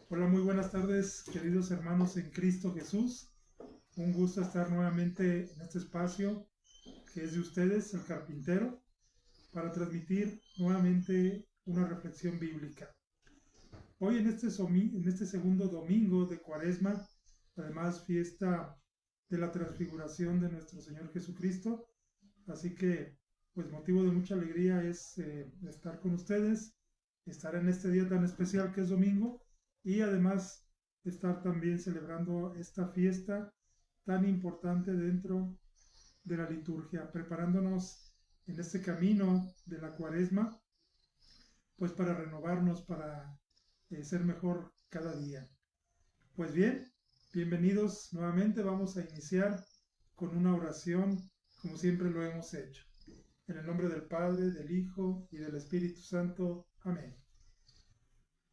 Hola, muy buenas tardes, queridos hermanos en Cristo Jesús. Un gusto estar nuevamente en este espacio que es de ustedes, el carpintero, para transmitir nuevamente una reflexión bíblica. Hoy en este segundo domingo de Cuaresma, además fiesta de la transfiguración de nuestro Señor Jesucristo, así que pues motivo de mucha alegría es estar con ustedes, estar en este día tan especial que es domingo y además estar también celebrando esta fiesta tan importante dentro de la liturgia, preparándonos en este camino de la Cuaresma, pues para renovarnos, para ser mejor cada día. Pues bien, bienvenidos nuevamente. Vamos a iniciar con una oración como siempre lo hemos hecho. En el nombre del Padre, del Hijo y del Espíritu Santo. Amén.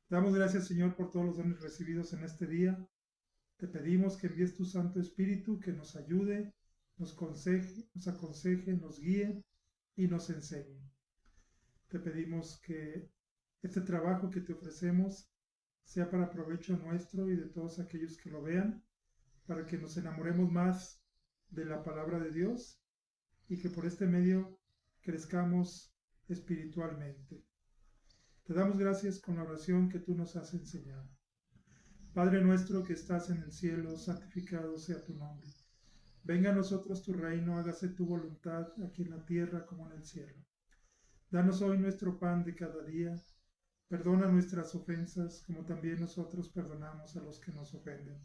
Damos gracias, Señor, por todos los dones recibidos en este día. Te pedimos que envíes tu Santo Espíritu que nos ayude, nos aconseje, nos guíe y nos enseñe. Te pedimos que este trabajo que te ofrecemos sea para provecho nuestro y de todos aquellos que lo vean, para que nos enamoremos más de la palabra de Dios y que por este medio crezcamos espiritualmente. Te damos gracias con la oración que tú nos has enseñado. Padre nuestro que estás en el cielo, santificado sea tu nombre. Venga a nosotros tu reino, hágase tu voluntad aquí en la tierra como en el cielo. Danos hoy nuestro pan de cada día. Perdona nuestras ofensas como también nosotros perdonamos a los que nos ofenden.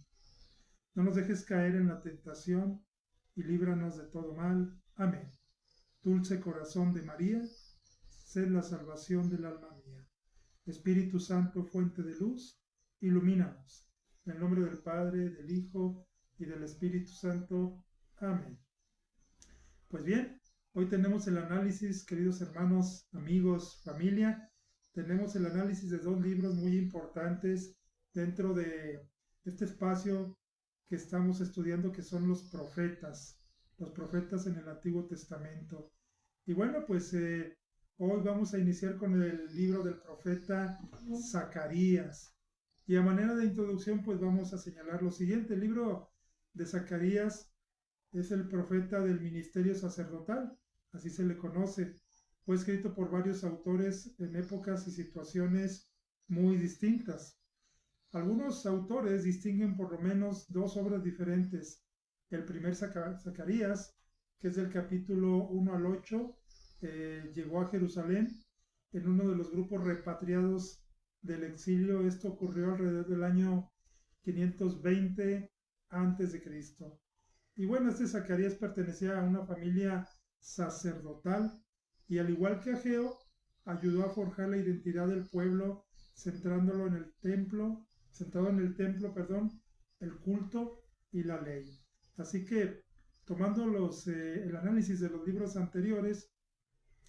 No nos dejes caer en la tentación y líbranos de todo mal. Amén. Dulce corazón de María, sed la salvación del alma mía. Espíritu Santo, fuente de luz, ilumínanos. En el nombre del Padre, del Hijo y del Espíritu Santo. Amén. Pues bien, hoy tenemos el análisis, queridos hermanos, amigos, familia. Tenemos el análisis de dos libros muy importantes dentro de este espacio que estamos estudiando, que son los profetas en el Antiguo Testamento. Y bueno, pues hoy vamos a iniciar con el libro del profeta Zacarías. Y a manera de introducción, pues vamos a señalar lo siguiente. El libro de Zacarías es el profeta del ministerio sacerdotal, así se le conoce. Fue escrito por varios autores en épocas y situaciones muy distintas. Algunos autores distinguen por lo menos dos obras diferentes. El primer Zacarías, que es del capítulo 1 al 8, llegó a Jerusalén en uno de los grupos repatriados del exilio. Esto ocurrió alrededor del año 520 antes de Cristo. Y bueno, este Zacarías pertenecía a una familia sacerdotal y al igual que Ageo, ayudó a forjar la identidad del pueblo centrándolo en el templo, centrado en el templo, perdón, el culto y la ley. Así que tomando el análisis de los libros anteriores,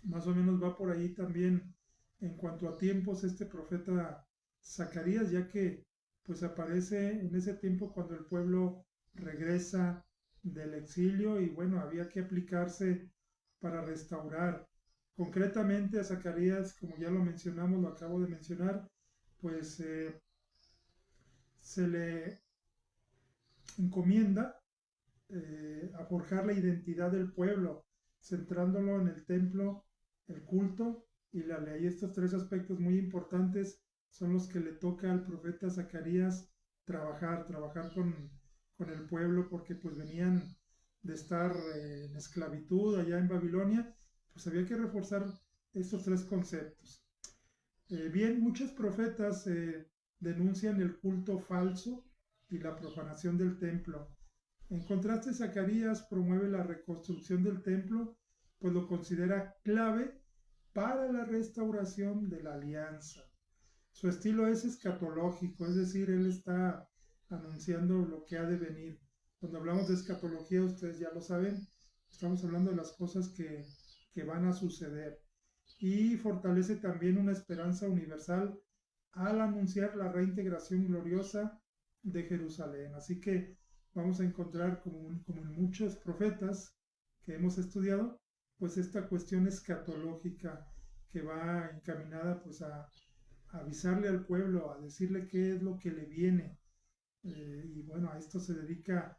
más o menos va por ahí también en cuanto a tiempos este profeta Zacarías, ya que pues aparece en ese tiempo cuando el pueblo regresa del exilio y bueno, había que aplicarse para restaurar. Concretamente a Zacarías, como ya lo mencionamos, lo acabo de mencionar, pues se le encomienda a forjar la identidad del pueblo, centrándolo en el templo, el culto y la ley. Estos tres aspectos muy importantes son los que le toca al profeta Zacarías trabajar con el pueblo, porque pues venían de estar en esclavitud allá en Babilonia, pues había que reforzar estos tres conceptos. Bien, muchos profetas denuncian el culto falso y la profanación del templo. En contraste, Zacarías promueve la reconstrucción del templo, pues lo considera clave para la restauración de la alianza. Su estilo es escatológico, es decir, él está anunciando lo que ha de venir. Cuando hablamos de escatología, ustedes ya lo saben, estamos hablando de las cosas que van a suceder. Y fortalece también una esperanza universal al anunciar la reintegración gloriosa de Jerusalén. Así que vamos a encontrar, como en muchos profetas que hemos estudiado, pues esta cuestión escatológica que va encaminada pues a avisarle al pueblo, a decirle qué es lo que le viene. Y bueno, a esto se dedica,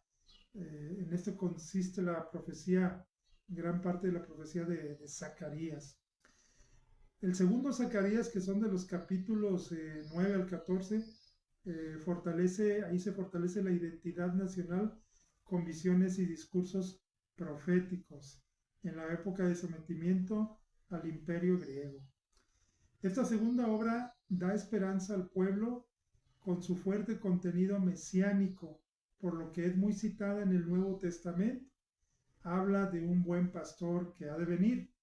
en esto consiste la profecía, gran parte de la profecía de Zacarías. El segundo Zacarías, que son de los capítulos 9 al 14, ahí se fortalece la identidad nacional con visiones y discursos proféticos en la época de sometimiento al imperio griego. Esta segunda obra da esperanza al pueblo con su fuerte contenido mesiánico, por lo que es muy citada en el Nuevo Testamento. Habla de un buen pastor que ha de venir,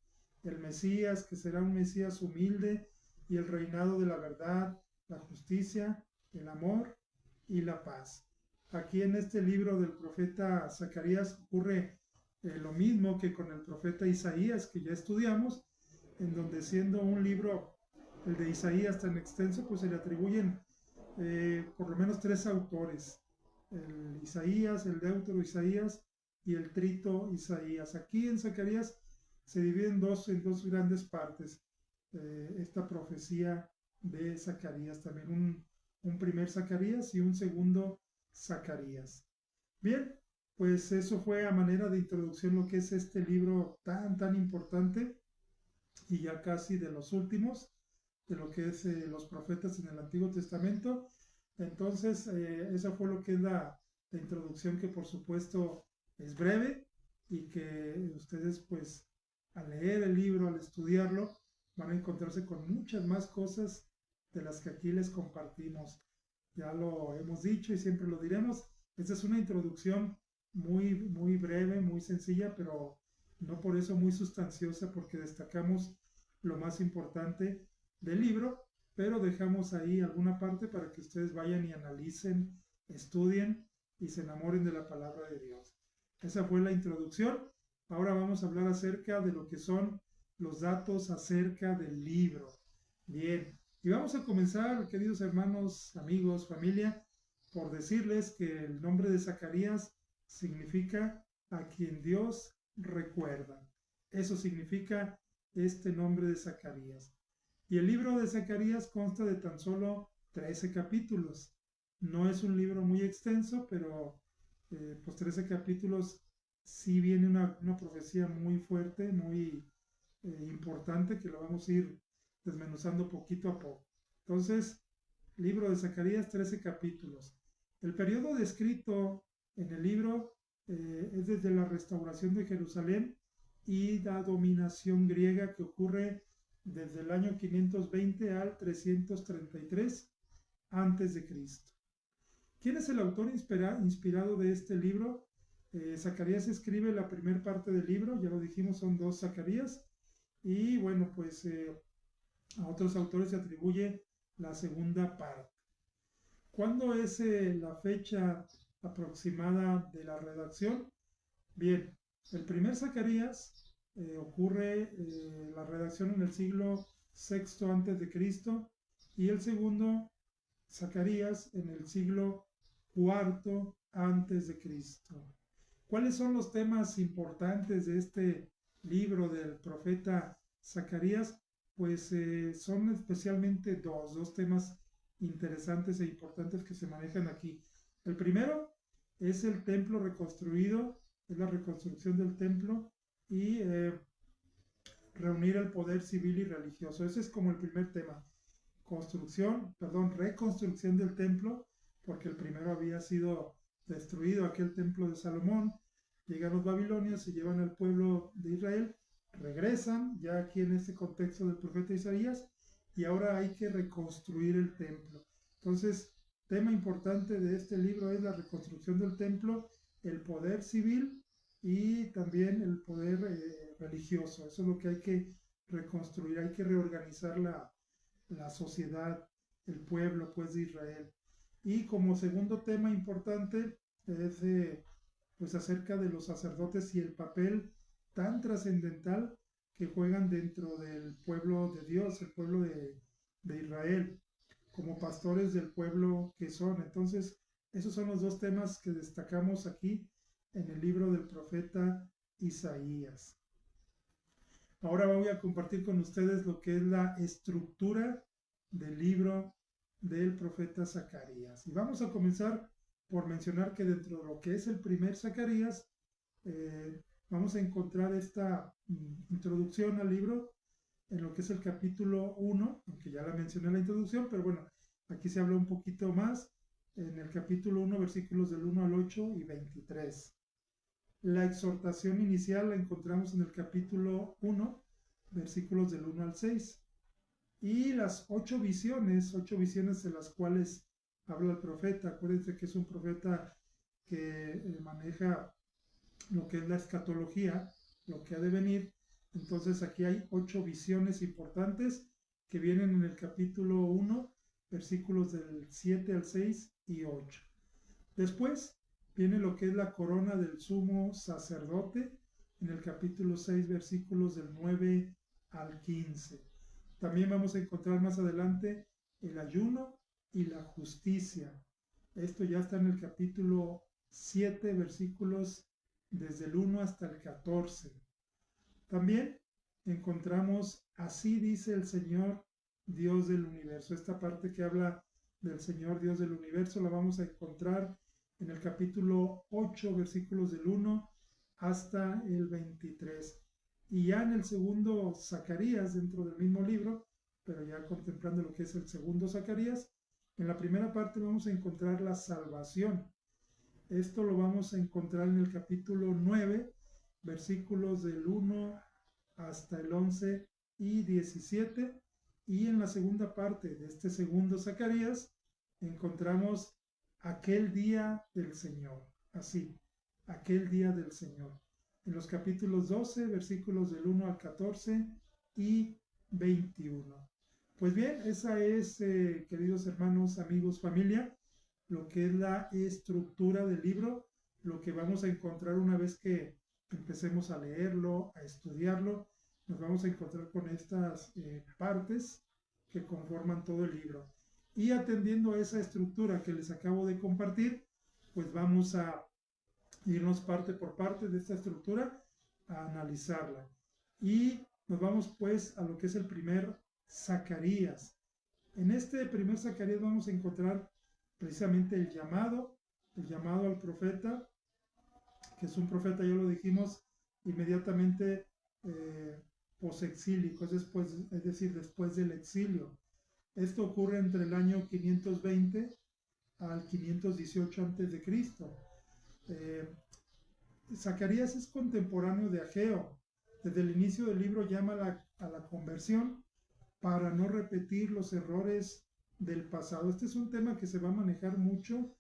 el Mesías, que será un Mesías humilde, y el reinado de la verdad, la justicia, el amor y la paz. Aquí en este libro del profeta Zacarías ocurre lo mismo que con el profeta Isaías, que ya estudiamos, en donde siendo un libro, el de Isaías, tan extenso, pues se le atribuyen por lo menos 3 autores: el Isaías, el Deutero Isaías y el Trito Isaías. Aquí en Zacarías se divide en dos grandes partes esta profecía de Zacarías, también un primer Zacarías y un segundo Zacarías. Bien, pues eso fue a manera de introducción lo que es este libro tan importante y ya casi de los últimos de lo que es los profetas en el Antiguo Testamento. Entonces, esa fue lo que es la introducción, que por supuesto es breve y que ustedes pues al leer el libro, al estudiarlo, van a encontrarse con muchas más cosas de las que aquí les compartimos. Ya lo hemos dicho y siempre lo diremos. Esta es una introducción muy breve, muy sencilla, pero no por eso muy sustanciosa, porque destacamos lo más importante del libro, pero dejamos ahí alguna parte para que ustedes vayan y analicen, estudien y se enamoren de la palabra de Dios. Esa fue la introducción. Ahora vamos a hablar acerca de lo que son los datos acerca del libro. Bien, y vamos a comenzar, queridos hermanos, amigos, familia, por decirles que el nombre de Zacarías significa a quien Dios recuerda. Eso significa este nombre de Zacarías. Y el libro de Zacarías consta de tan solo 13 capítulos. No es un libro muy extenso, pero pues 13 capítulos sí viene una profecía muy fuerte, muy importante, que lo vamos a ir desmenuzando poquito a poco. Entonces, libro de Zacarías, 13 capítulos. El periodo descrito en el libro es desde la restauración de Jerusalén y la dominación griega, que ocurre desde el año 520 al 333 antes de Cristo. ¿Quién es el autor inspirado de este libro? Zacarías escribe la primera parte del libro, ya lo dijimos, son 2 Zacarías, y bueno, pues a otros autores se atribuye la segunda parte. ¿Cuándo es la fecha aproximada de la redacción? Bien, el primer Zacarías ocurre la redacción en el siglo VI antes de Cristo, y el segundo Zacarías en el siglo IV antes de Cristo. ¿Cuáles son los temas importantes de este libro del profeta Zacarías? Pues son especialmente dos temas interesantes e importantes que se manejan aquí. El primero es el templo reconstruido, es la reconstrucción del templo y reunir el poder civil y religioso. Ese es como el primer tema. Reconstrucción del templo, porque el primero había sido destruido, aquel templo de Salomón. Llegan los babilonios, se llevan al pueblo de Israel, regresan ya aquí en este contexto del profeta Isaías, y ahora hay que reconstruir el templo. Entonces, tema importante de este libro es la reconstrucción del templo, el poder civil y también el poder religioso. Eso es lo que hay que reconstruir, hay que reorganizar la sociedad, el pueblo pues de Israel. Y como segundo tema importante es pues acerca de los sacerdotes y el papel tan trascendental que juegan dentro del pueblo de Dios, el pueblo de Israel, como pastores del pueblo que son. Entonces, esos son los 2 temas que destacamos aquí en el libro del profeta Isaías. Ahora voy a compartir con ustedes lo que es la estructura del libro del profeta Zacarías. Y vamos a comenzar por mencionar que dentro de lo que es el primer Zacarías, vamos a encontrar esta introducción al libro en lo que es el capítulo 1, aunque ya la mencioné en la introducción, pero bueno, aquí se habla un poquito más, en el capítulo 1, versículos del 1 al 8 y 23. La exhortación inicial la encontramos en el capítulo 1, versículos del 1 al 6. Y las 8 visiones de las cuales habla el profeta. Acuérdense que es un profeta que maneja lo que es la escatología, lo que ha de venir. Entonces aquí hay 8 visiones importantes que vienen en el capítulo 1, versículos del 7 al 6 y 8. Después viene lo que es la corona del sumo sacerdote en el capítulo 6, versículos del 9 al 15. También vamos a encontrar más adelante el ayuno y la justicia. Esto ya está en el capítulo 7, versículos desde el 1 hasta el 14. También encontramos, así dice el Señor Dios del universo. Esta parte que habla del Señor Dios del universo la vamos a encontrar en el capítulo 8, versículos del 1 hasta el 23. Y ya en el segundo Zacarías, dentro del mismo libro, pero ya contemplando lo que es el segundo Zacarías, en la primera parte vamos a encontrar la salvación. Esto lo vamos a encontrar en el capítulo 9, versículos del 1 hasta el 11 y 17. Y en la segunda parte de este segundo Zacarías encontramos aquel día del Señor. Así, aquel día del Señor. En los capítulos 12, versículos del 1 al 14 y 21. Pues bien, esa es, queridos hermanos, amigos, familia, lo que es la estructura del libro, lo que vamos a encontrar una vez que empecemos a leerlo, a estudiarlo. Nos vamos a encontrar con estas partes que conforman todo el libro. Y atendiendo a esa estructura que les acabo de compartir, pues vamos a irnos parte por parte de esta estructura a analizarla. Y nos vamos pues a lo que es el primer Zacarías. En este primer Zacarías vamos a encontrar precisamente el llamado al profeta, que es un profeta, ya lo dijimos, inmediatamente posexílico, es decir, después del exilio. Esto ocurre entre el año 520 al 518 a.C. Zacarías es contemporáneo de Ageo. Desde el inicio del libro llama a la conversión para no repetir los errores del pasado. Este es un tema que se va a manejar mucho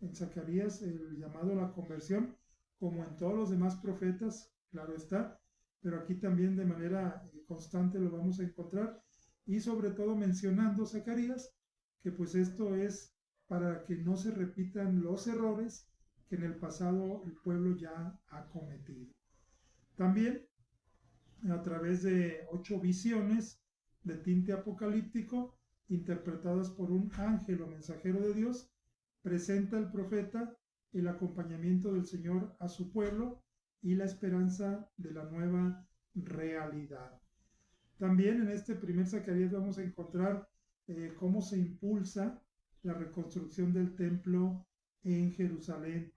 en Zacarías, el llamado a la conversión, como en todos los demás profetas, claro está, pero aquí también de manera constante lo vamos a encontrar, y sobre todo mencionando Zacarías, que pues esto es para que no se repitan los errores que en el pasado el pueblo ya ha cometido. También a través de 8 visiones de tinte apocalíptico interpretadas por un ángel o mensajero de Dios, presenta el profeta el acompañamiento del Señor a su pueblo y la esperanza de la nueva realidad. También en este primer Zacarías vamos a encontrar cómo se impulsa la reconstrucción del templo en Jerusalén,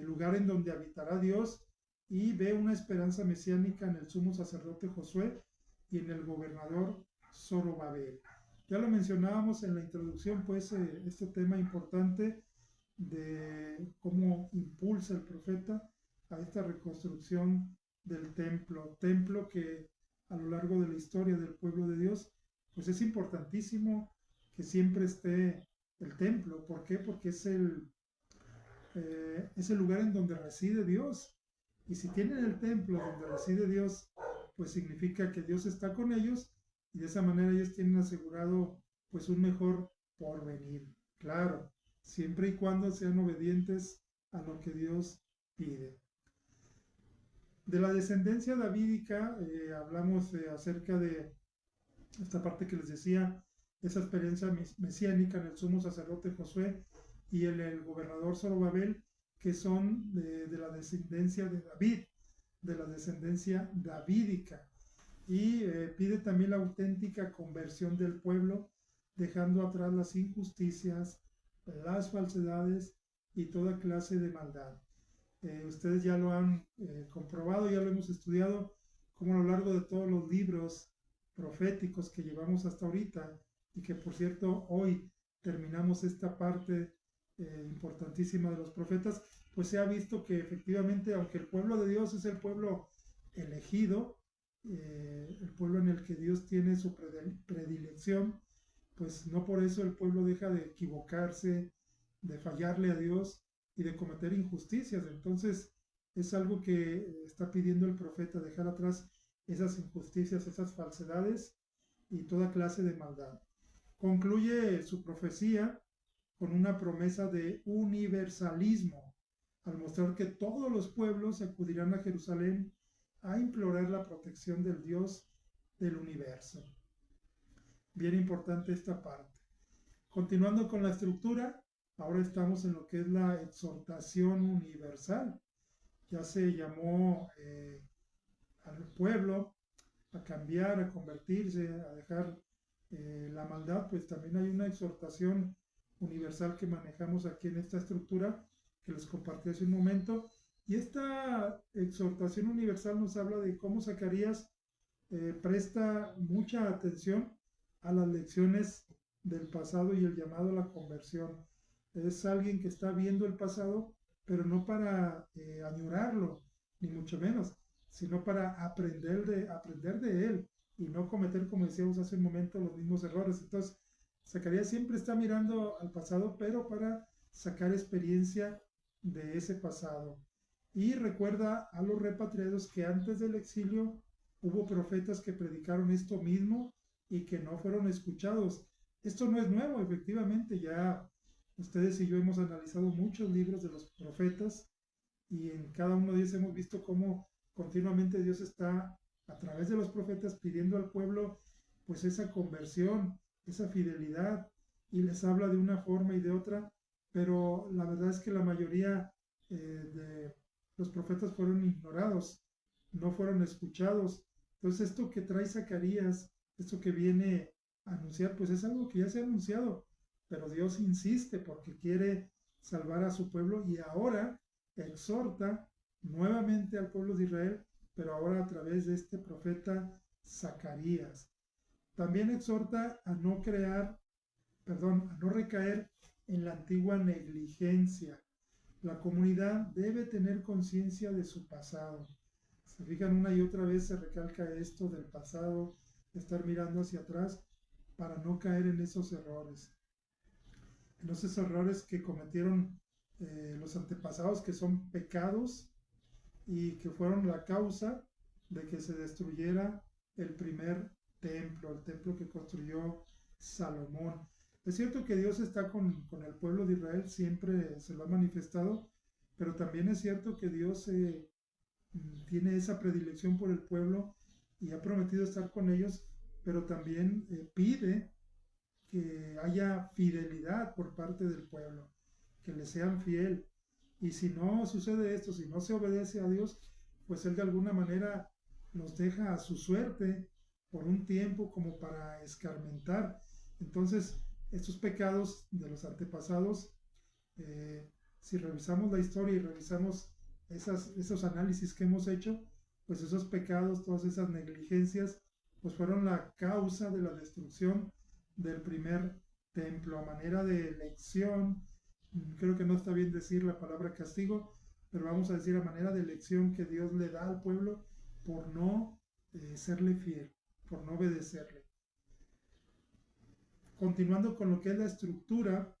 lugar en donde habitará Dios, y ve una esperanza mesiánica en el sumo sacerdote Josué y en el gobernador Zorobabel. Ya lo mencionábamos en la introducción, pues este tema importante de cómo impulsa el profeta a esta reconstrucción del templo que a lo largo de la historia del pueblo de Dios, pues es importantísimo que siempre esté el templo. ¿Por qué? Porque es el lugar en donde reside Dios. Y si tienen el templo donde reside Dios, pues significa que Dios está con ellos, y de esa manera ellos tienen asegurado pues un mejor porvenir. Claro, siempre y cuando sean obedientes a lo que Dios pide. De la descendencia davídica hablamos acerca de esta parte que les decía, esa experiencia mesiánica en el sumo sacerdote Josué y el gobernador Zorobabel, que son de la descendencia de David, de la descendencia davídica. Y pide también la auténtica conversión del pueblo dejando atrás las injusticias, las falsedades y toda clase de maldad. Ustedes ya lo han comprobado, ya lo hemos estudiado, como a lo largo de todos los libros proféticos que llevamos hasta ahorita, y que por cierto hoy terminamos esta parte importantísima de los profetas, pues se ha visto que efectivamente, aunque el pueblo de Dios es el pueblo elegido, el pueblo en el que Dios tiene su predilección, pues no por eso el pueblo deja de equivocarse, de fallarle a Dios y de cometer injusticias. Entonces es algo que está pidiendo el profeta, dejar atrás esas injusticias, esas falsedades y toda clase de maldad. Concluye su profecía con una promesa de universalismo, al mostrar que todos los pueblos acudirán a Jerusalén a implorar la protección del Dios del universo. Bien importante esta parte. Continuando con la estructura, ahora estamos en lo que es la exhortación universal. Ya se llamó al pueblo a cambiar, a convertirse, a dejar la maldad, pues también hay una exhortación universal que manejamos aquí en esta estructura que les compartí hace un momento. Y esta exhortación universal nos habla de cómo Zacarías presta mucha atención a las lecciones del pasado y el llamado a la conversión. Es alguien que está viendo el pasado, pero no para añorarlo, ni mucho menos, sino para aprender de él y no cometer, como decíamos hace un momento, los mismos errores. Entonces, Zacarías siempre está mirando al pasado, pero para sacar experiencia de ese pasado. Y recuerda a los repatriados que antes del exilio hubo profetas que predicaron esto mismo y que no fueron escuchados. Esto no es nuevo, efectivamente, ya ustedes y yo hemos analizado muchos libros de los profetas y en cada uno de ellos hemos visto cómo continuamente Dios está a través de los profetas pidiendo al pueblo pues esa conversión, esa fidelidad, y les habla de una forma y de otra, pero la verdad es que la mayoría de los profetas fueron ignorados, no fueron escuchados. Entonces esto que trae Zacarías, esto que viene a anunciar, pues es algo que ya se ha anunciado, pero Dios insiste porque quiere salvar a su pueblo y ahora exhorta nuevamente al pueblo de Israel, pero ahora a través de este profeta Zacarías. También exhorta a no a no recaer en la antigua negligencia. La comunidad debe tener conciencia de su pasado. Se fijan, una y otra vez se recalca esto del pasado, estar mirando hacia atrás para no caer en esos errores. En esos errores que cometieron los antepasados, que son pecados y que fueron la causa de que se destruyera el primer templo, el templo que construyó Salomón. Es cierto que Dios está con el pueblo de Israel, siempre se lo ha manifestado, pero también es cierto que Dios tiene esa predilección por el pueblo y ha prometido estar con ellos, pero también pide que haya fidelidad por parte del pueblo, que le sean fiel. Y si no sucede esto, si no se obedece a Dios, pues Él de alguna manera los deja a su suerte por un tiempo como para escarmentar. Entonces, estos pecados de los antepasados, si revisamos la historia y revisamos esos análisis que hemos hecho, pues esos pecados, todas esas negligencias, pues fueron la causa de la destrucción del primer templo. A manera de lección, creo que no está bien decir la palabra castigo, pero vamos a decir a manera de lección que Dios le da al pueblo por no serle fiel, por no obedecerle. Continuando con lo que es la estructura,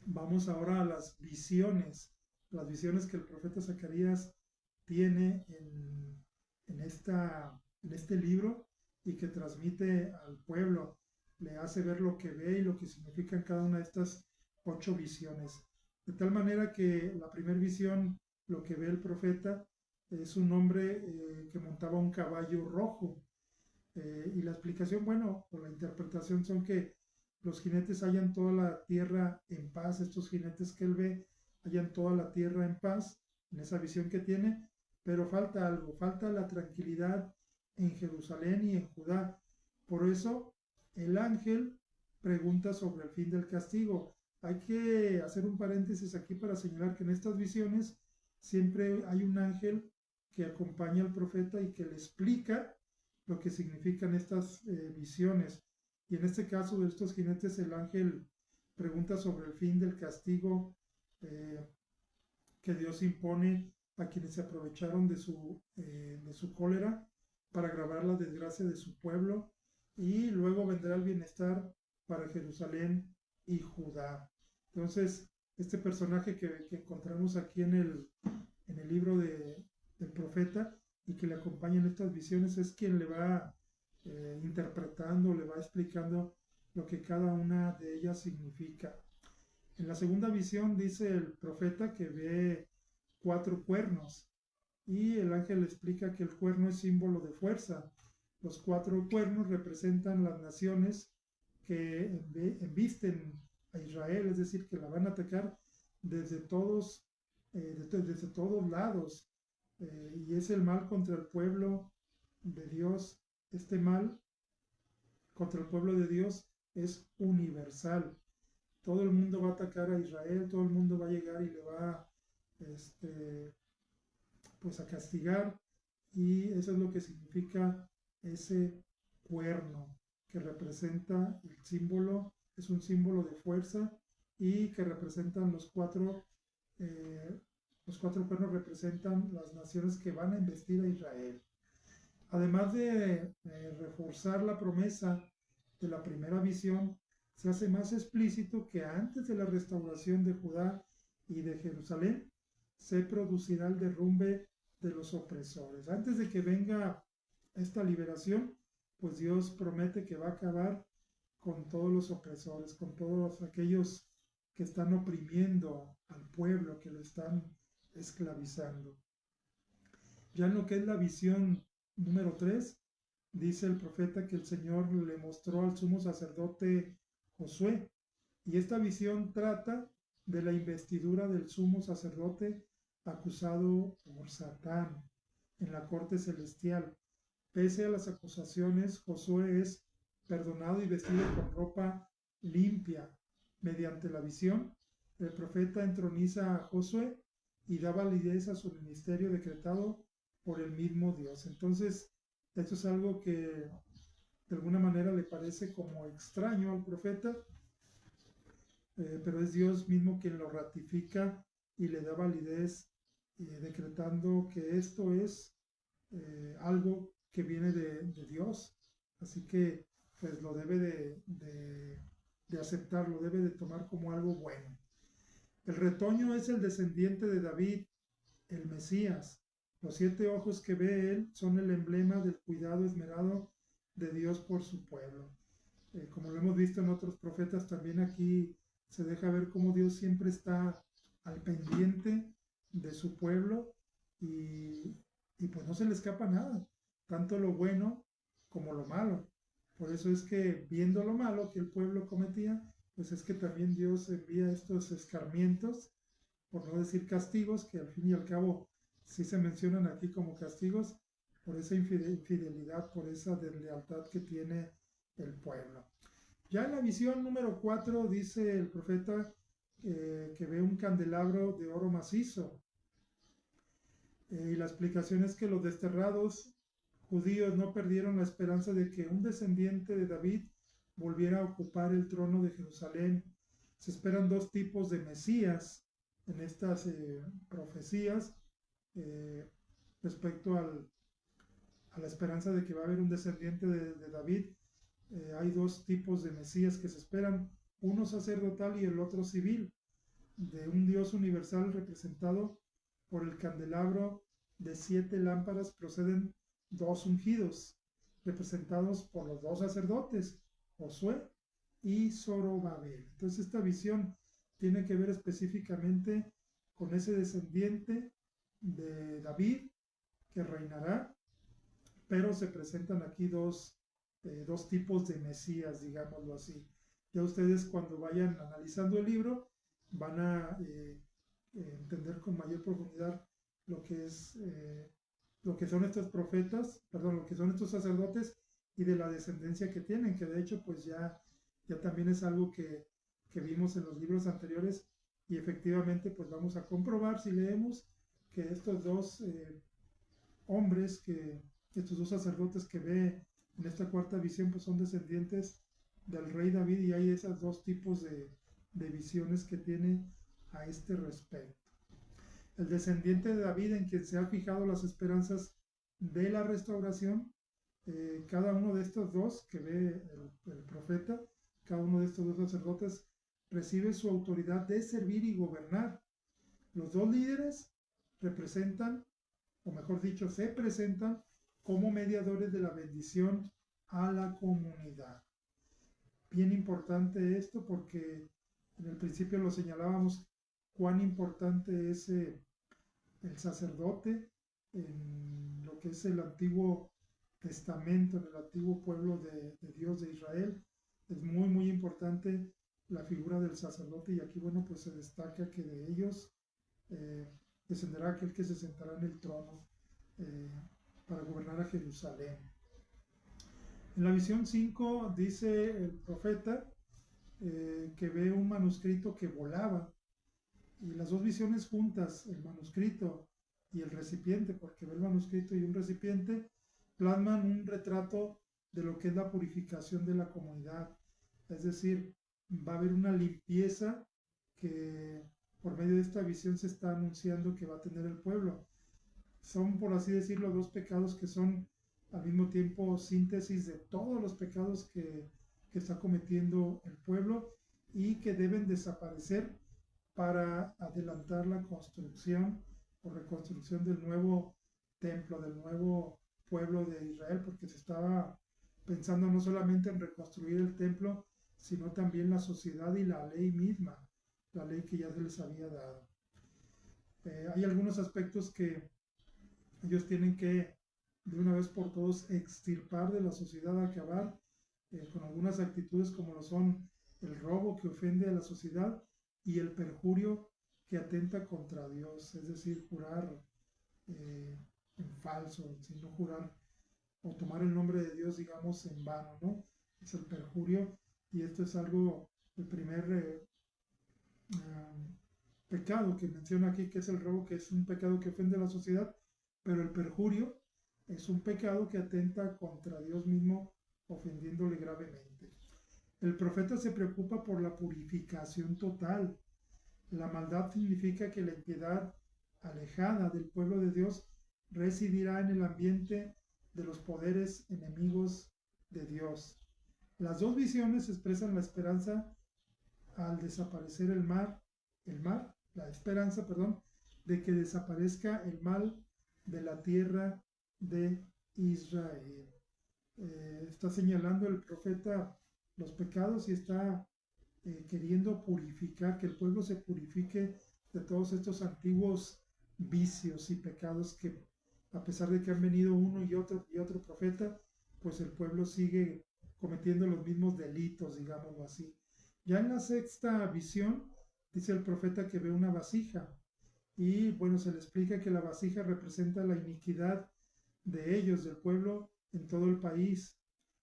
vamos ahora a las visiones que el profeta Zacarías tiene en este libro y que transmite al pueblo, le hace ver lo que ve y lo que significan cada una de estas 8 visiones. De tal manera que la primera visión, lo que ve el profeta, es un hombre que montaba un caballo rojo. Y la explicación, bueno, o la interpretación son que los jinetes hallan toda la tierra en paz, estos jinetes que él ve hallan toda la tierra en paz, en esa visión que tiene, pero falta algo, falta la tranquilidad en Jerusalén y en Judá. Por eso el ángel pregunta sobre el fin del castigo. Hay que hacer un paréntesis aquí para señalar que en estas visiones siempre hay un ángel que acompaña al profeta y que le explica lo que significan estas visiones. Y en este caso de estos jinetes, el ángel pregunta sobre el fin del castigo eh, que Dios impone a quienes se aprovecharon de su cólera para agravar la desgracia de su pueblo, y luego vendrá el bienestar para Jerusalén y Judá. Entonces, este personaje que encontramos aquí en el libro del profeta y que le acompaña en estas visiones es quien le va interpretando, le va explicando lo que cada una de ellas significa. En la segunda visión dice el profeta que ve 4 cuernos y el ángel le explica que el cuerno es símbolo de fuerza. Los 4 cuernos representan las naciones que embisten a Israel, es decir, que la van a atacar desde desde todos lados. Y es el mal contra el pueblo de Dios. Este mal contra el pueblo de Dios es universal. Todo el mundo va a atacar a Israel, todo el mundo va a llegar y le va este, pues a castigar, y eso es lo que significa ese cuerno que representa el símbolo, es un símbolo de fuerza, y que representan los 4 cuernos representan las naciones que van a investir a Israel. Además de reforzar la promesa de la primera visión, se hace más explícito que antes de la restauración de Judá y de Jerusalén, se producirá el derrumbe de los opresores. Antes de que venga esta liberación, pues Dios promete que va a acabar con todos los opresores, con todos aquellos que están oprimiendo al pueblo, que lo están esclavizando. Ya en lo que es la visión número 3, dice el profeta que el Señor le mostró al sumo sacerdote Josué, y esta visión trata de la investidura del sumo sacerdote acusado por Satán en la corte celestial. Pese a las acusaciones, Josué es perdonado y vestido con ropa limpia. Mediante la visión, el profeta entroniza a Josué y da validez a su ministerio decretado por el mismo Dios. Entonces, esto es algo que de alguna manera le parece como extraño al profeta, pero es Dios mismo quien lo ratifica y le da validez, decretando que esto es algo que viene de Dios. Así que pues lo debe de aceptar, lo debe de tomar como algo bueno. El retoño es el descendiente de David, el Mesías. Los 7 ojos que ve él son el emblema del cuidado esmerado de Dios por su pueblo. Como lo hemos visto en otros profetas, también aquí se deja ver cómo Dios siempre está al pendiente de su pueblo, y pues no se le escapa nada, tanto lo bueno como lo malo. Por eso es que viendo lo malo que el pueblo cometía, pues es que también Dios envía estos escarmientos, por no decir castigos, que al fin y al cabo sí se mencionan aquí como castigos, por esa infidelidad, por esa deslealtad que tiene el pueblo. Ya en la visión número 4 dice el profeta que ve un candelabro de oro macizo, y la explicación es que los desterrados judíos no perdieron la esperanza de que un descendiente de David volviera a ocupar el trono de Jerusalén. Se esperan 2 tipos de Mesías en estas profecías eh, respecto a la esperanza de que va a haber un descendiente de David. Hay 2 tipos de Mesías que se esperan, uno sacerdotal y el otro civil, de un Dios universal representado por el candelabro de 7 lámparas. Proceden 2 ungidos, representados por los 2 sacerdotes, Josué y Zorobabel. Entonces esta visión tiene que ver específicamente con ese descendiente de David que reinará, pero se presentan aquí dos tipos de Mesías, digámoslo así. Ya ustedes cuando vayan analizando el libro van a entender con mayor profundidad lo que es lo que son estos profetas, perdón, lo que son estos sacerdotes y de la descendencia que tienen, que de hecho pues ya ya también es algo que vimos en los libros anteriores y efectivamente pues vamos a comprobar si leemos que estos dos hombres, estos dos sacerdotes que ve en esta cuarta visión pues son descendientes del rey David y hay esos dos tipos de visiones que tiene a este respecto. El descendiente de David en quien se han fijado las esperanzas de la restauración, cada uno de estos dos que ve el profeta, cada uno de estos dos sacerdotes recibe su autoridad de servir y gobernar. Los dos líderes representan, o mejor dicho, se presentan como mediadores de la bendición a la comunidad. Bien importante esto porque en el principio lo señalábamos cuán importante es el sacerdote en lo que es el Antiguo Testamento, en el antiguo pueblo de Dios de Israel. Es muy, muy importante la figura del sacerdote y aquí, bueno, pues se destaca que de ellos descenderá aquel que se sentará en el trono para gobernar a Jerusalén. En la visión 5 dice el profeta que ve un manuscrito que volaba y las dos visiones juntas, el manuscrito y el recipiente, porque ve el manuscrito y un recipiente, plasman un retrato de lo que es la purificación de la comunidad. Es decir, va a haber una limpieza que por medio de esta visión se está anunciando que va a tener el pueblo. Son, por así decirlo, dos pecados que son al mismo tiempo síntesis de todos los pecados que está cometiendo el pueblo y que deben desaparecer para adelantar la construcción o reconstrucción del nuevo templo, del nuevo pueblo de Israel, porque se estaba pensando no solamente en reconstruir el templo, sino también la sociedad y la ley misma, la ley que ya se les había dado. Hay algunos aspectos que ellos tienen que de una vez por todos extirpar de la sociedad, acabar con algunas actitudes como lo son el robo que ofende a la sociedad y el perjurio que atenta contra Dios, es decir, jurar en falso, sino jurar o tomar el nombre de Dios, digamos, en vano, ¿no? Es el perjurio y esto es algo, el primer pecado que menciona aquí, que es el robo, que es un pecado que ofende a la sociedad, pero el perjurio es un pecado que atenta contra Dios mismo, ofendiéndole gravemente. El profeta se preocupa por la purificación total. La maldad significa que la impiedad alejada del pueblo de Dios residirá en el ambiente de los poderes enemigos de Dios. Las dos visiones expresan la esperanza al desaparecer la esperanza, de que desaparezca el mal de la tierra de Israel. Está señalando el profeta los pecados y está queriendo purificar, que el pueblo se purifique de todos estos antiguos vicios y pecados que a pesar de que han venido uno y otro profeta, pues el pueblo sigue cometiendo los mismos delitos, digámoslo así. Ya en la sexta visión, dice el profeta que ve una vasija y bueno, se le explica que la vasija representa la iniquidad de ellos, del pueblo en todo el país.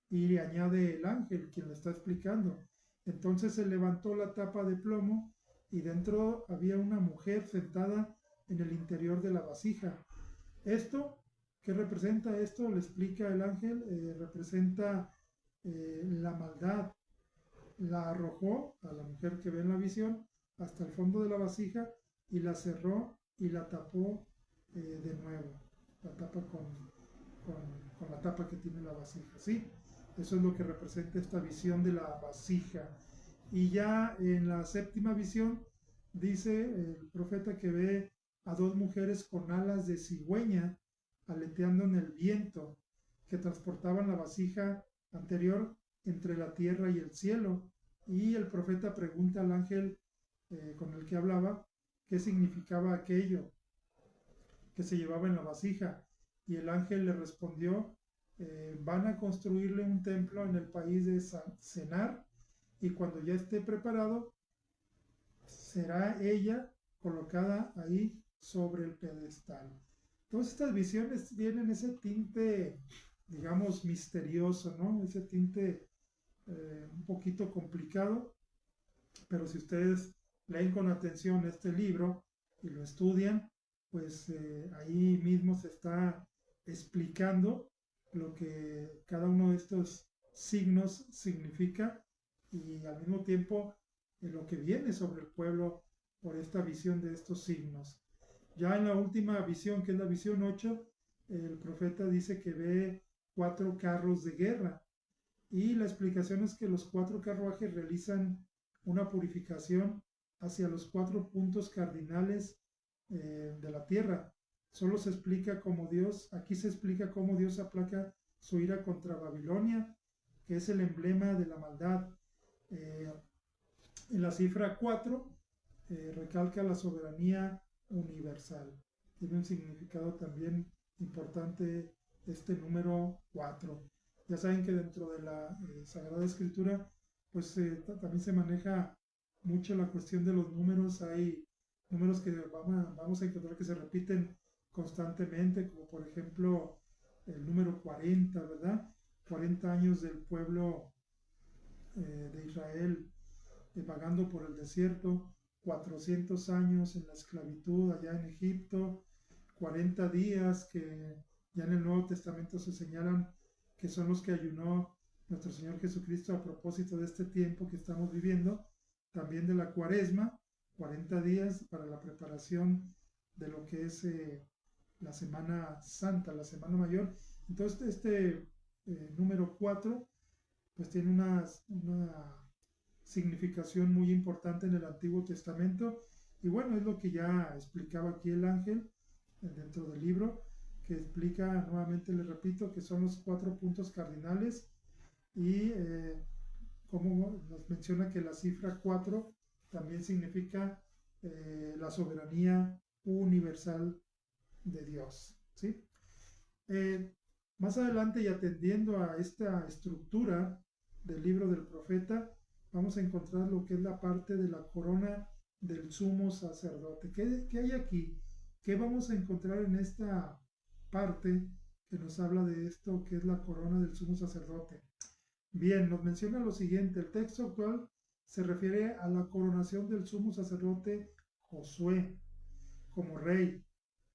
Y le añade el ángel, quien le está explicando. Entonces se levantó la tapa de plomo y dentro había una mujer sentada en el interior de la vasija. Esto, ¿qué representa esto? Le explica el ángel, representa la maldad. La arrojó a la mujer que ve en la visión hasta el fondo de la vasija y la cerró y la tapó de nuevo. La tapa con la tapa que tiene la vasija, ¿sí? Eso es lo que representa esta visión de la vasija. Y ya en la séptima visión dice el profeta que ve a dos mujeres con alas de cigüeña aleteando en el viento que transportaban la vasija anterior entre la tierra y el cielo. Y el profeta pregunta al ángel con el que hablaba qué significaba aquello que se llevaba en la vasija. Y el ángel le respondió, van a construirle un templo en el país de Senar y cuando ya esté preparado, será ella colocada ahí sobre el pedestal. Todas estas visiones tienen ese tinte, digamos, misterioso, ¿no? Ese tinte un poquito complicado, pero si ustedes leen con atención este libro y lo estudian, pues ahí mismo se está explicando lo que cada uno de estos signos significa y al mismo tiempo lo que viene sobre el pueblo por esta visión de estos signos. Ya en la última visión, que es la visión 8, el profeta dice que ve 4 carros de guerra y la explicación es que los 4 carruajes realizan una purificación hacia los 4 puntos cardinales de la tierra. Solo se explica cómo Dios, aquí se explica cómo Dios aplaca su ira contra Babilonia, que es el emblema de la maldad. Eh, en la cifra 4 recalca la soberanía universal. Tiene un significado también importante este número 4. Ya saben que dentro de la Sagrada Escritura, pues también se maneja mucho la cuestión de los números. Hay números que vamos a encontrar que se repiten constantemente, como por ejemplo el número 40, ¿verdad? 40 años del pueblo de Israel vagando por el desierto, 400 años en la esclavitud allá en Egipto, 40 días que ya en el Nuevo Testamento se señalan que son los que ayunó nuestro Señor Jesucristo a propósito de este tiempo que estamos viviendo, también de la Cuaresma, 40 días para la preparación de lo que es la Semana Santa, la Semana Mayor. Entonces este número 4 pues tiene una significación muy importante en el Antiguo Testamento. Y bueno, es lo que ya explicaba aquí el ángel dentro del libro, que explica nuevamente, le repito, que son los 4 puntos cardinales y como nos menciona que la cifra 4 también significa la soberanía universal de Dios. ¿Sí? Eh, Más adelante y atendiendo a esta estructura del libro del profeta, vamos a encontrar lo que es la parte de la corona del sumo sacerdote. ¿Qué hay aquí? ¿Qué vamos a encontrar en esta parte que nos habla de esto que es la corona del sumo sacerdote? Bien, nos menciona lo siguiente, el texto actual se refiere a la coronación del sumo sacerdote Josué como rey.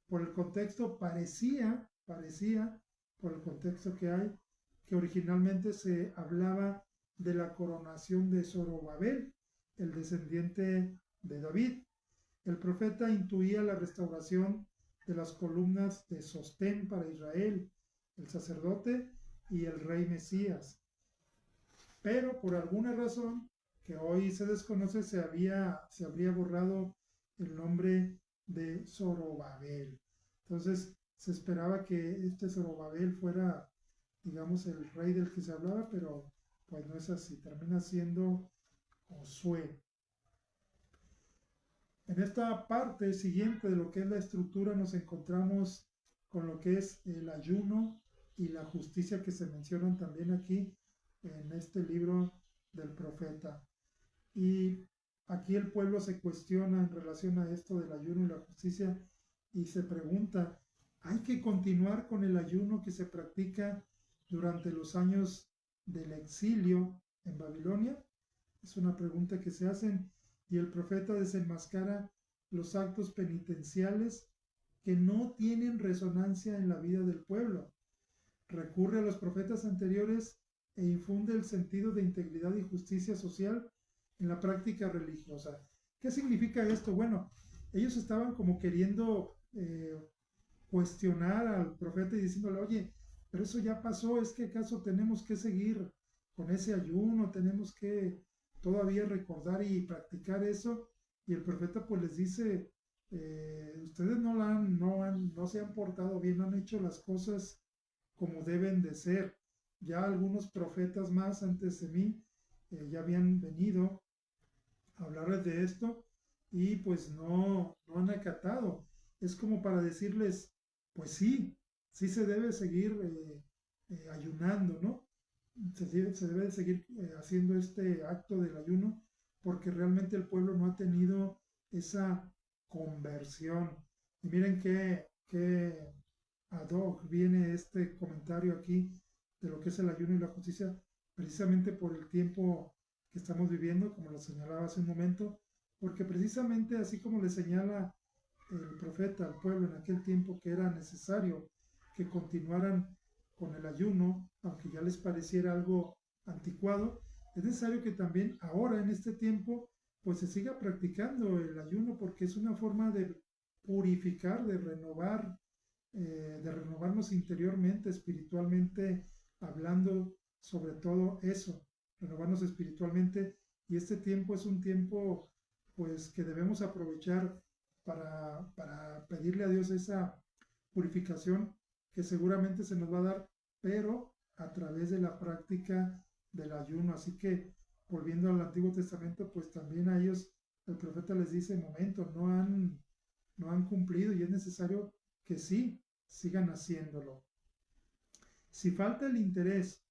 Por el contexto parecía, por el contexto que hay, que originalmente se hablaba de la coronación de Zorobabel, el descendiente de David. El profeta intuía la restauración de las columnas de sostén para Israel, el sacerdote y el rey Mesías. Pero por alguna razón que hoy se desconoce, se habría borrado el nombre de Zorobabel. Entonces se esperaba que este Zorobabel fuera, digamos, el rey del que se hablaba, pero pues no es así, termina siendo Josué. En esta parte siguiente de lo que es la estructura nos encontramos con lo que es el ayuno y la justicia que se mencionan también aquí en este libro del profeta. Y aquí el pueblo se cuestiona en relación a esto del ayuno y la justicia y se pregunta, ¿hay que continuar con el ayuno que se practica durante los años del exilio en Babilonia? Es una pregunta que se hacen y el profeta desenmascara los actos penitenciales que no tienen resonancia en la vida del pueblo. Recurre a los profetas anteriores e infunde el sentido de integridad y justicia social en la práctica religiosa. ¿Qué significa esto? Bueno, ellos estaban como queriendo cuestionar al profeta y diciéndole, oye, pero eso ya pasó, es que acaso tenemos que seguir con ese ayuno, tenemos que todavía recordar y practicar eso. Y el profeta pues les dice, ustedes no se han portado bien, no han hecho las cosas como deben de ser. Ya algunos profetas más antes de mí ya habían venido a hablarles de esto y pues no han acatado. Es como para decirles, pues sí se debe seguir ayunando, ¿no? Se debe seguir haciendo este acto del ayuno porque realmente el pueblo no ha tenido esa conversión. Y miren qué ad hoc viene este comentario aquí de lo que es el ayuno y la justicia, precisamente por el tiempo que estamos viviendo, como lo señalaba hace un momento, porque precisamente así como le señala el profeta al pueblo en aquel tiempo que era necesario que continuaran con el ayuno, aunque ya les pareciera algo anticuado, es necesario que también ahora en este tiempo pues se siga practicando el ayuno porque es una forma de purificar, de renovarnos interiormente, espiritualmente, hablando sobre todo eso, renovarnos espiritualmente. Y este tiempo es un tiempo pues que debemos aprovechar para pedirle a Dios esa purificación que seguramente se nos va a dar, pero a través de la práctica del ayuno. Así que volviendo al Antiguo Testamento, pues también a ellos el profeta les dice, momento, no han cumplido y es necesario que sí sigan haciéndolo. Si falta el interés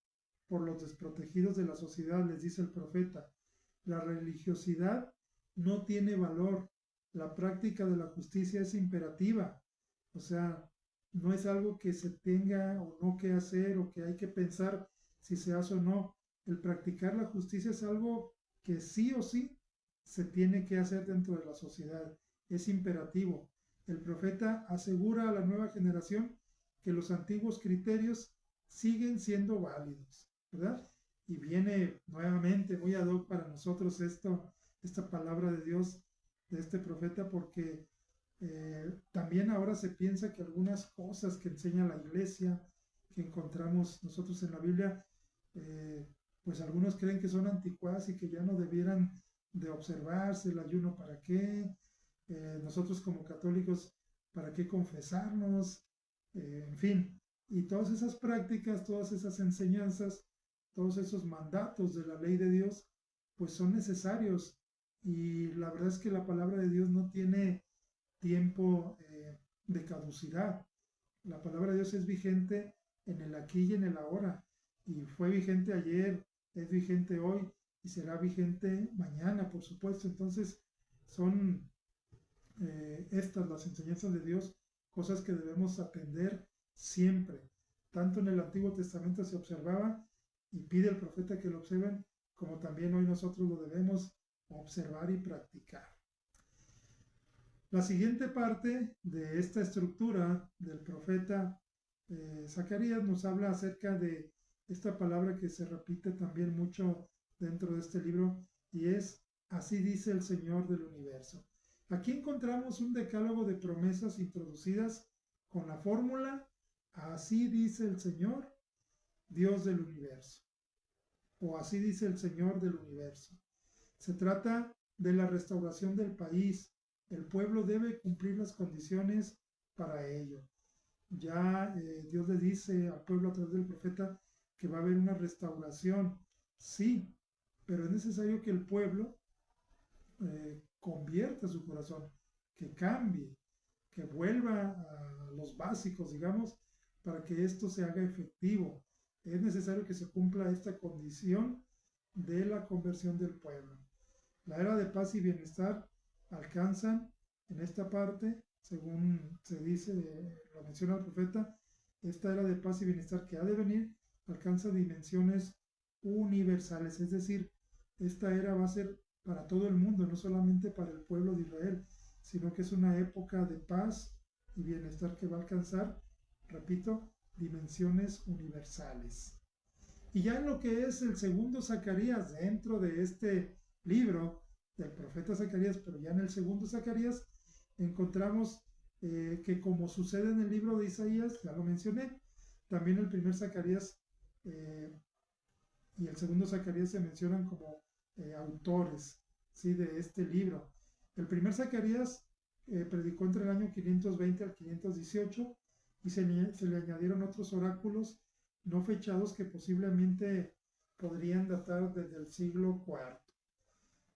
por los desprotegidos de la sociedad, les dice el profeta, la religiosidad no tiene valor, la práctica de la justicia es imperativa, o sea, no es algo que se tenga o no que hacer o que hay que pensar si se hace o no. El practicar la justicia es algo que sí o sí se tiene que hacer dentro de la sociedad, es imperativo. El profeta asegura a la nueva generación que los antiguos criterios siguen siendo válidos, ¿verdad? Y viene nuevamente muy ad hoc para nosotros esta palabra de Dios, de este profeta, porque también ahora se piensa que algunas cosas que enseña la iglesia, que encontramos nosotros en la Biblia, eh, pues algunos creen que son anticuadas y que ya no debieran de observarse el ayuno, ¿para qué? Nosotros como católicos, ¿para qué confesarnos? En fin, y todas esas prácticas, todas esas enseñanzas, todos esos mandatos de la ley de Dios, pues son necesarios. Y la verdad es que la palabra de Dios no tiene tiempo de caducidad. La palabra de Dios es vigente en el aquí y en el ahora. Y fue vigente ayer, es vigente hoy y será vigente mañana, por supuesto. Entonces, son estas las enseñanzas de Dios, cosas que debemos atender siempre. Tanto en el Antiguo Testamento se observaba y pide el profeta que lo observen, como también hoy nosotros lo debemos observar y practicar. La siguiente parte de esta estructura del profeta Zacarías nos habla acerca de esta palabra que se repite también mucho dentro de este libro y es, así dice el Señor del universo. Aquí encontramos un decálogo de promesas introducidas con la fórmula, así dice el Señor, Dios del universo, o así dice el Señor del universo. Se trata de la restauración del país. El pueblo debe cumplir las condiciones para ello. Ya Dios le dice al pueblo a través del profeta que va a haber una restauración. Sí, pero es necesario que el pueblo convierta su corazón, que cambie, que vuelva a los básicos, digamos, para que esto se haga efectivo. Es necesario que se cumpla esta condición de la conversión del pueblo. La era de paz y bienestar alcanzan en esta parte, según se dice, lo menciona el profeta, esta era de paz y bienestar que ha de venir alcanza dimensiones universales, es decir, esta era va a ser para todo el mundo, no solamente para el pueblo de Israel, sino que es una época de paz y bienestar que va a alcanzar, repito, dimensiones universales. Y ya en lo que es el segundo Zacarías, dentro de este libro del profeta Zacarías, pero ya en el segundo Zacarías, encontramos que como sucede en el libro de Isaías, ya lo mencioné, también el primer Zacarías y el segundo Zacarías se mencionan como autores, ¿sí?, de este libro. El primer Zacarías predicó entre el año 520 al 518 y se le añadieron otros oráculos no fechados que posiblemente podrían datar desde el siglo IV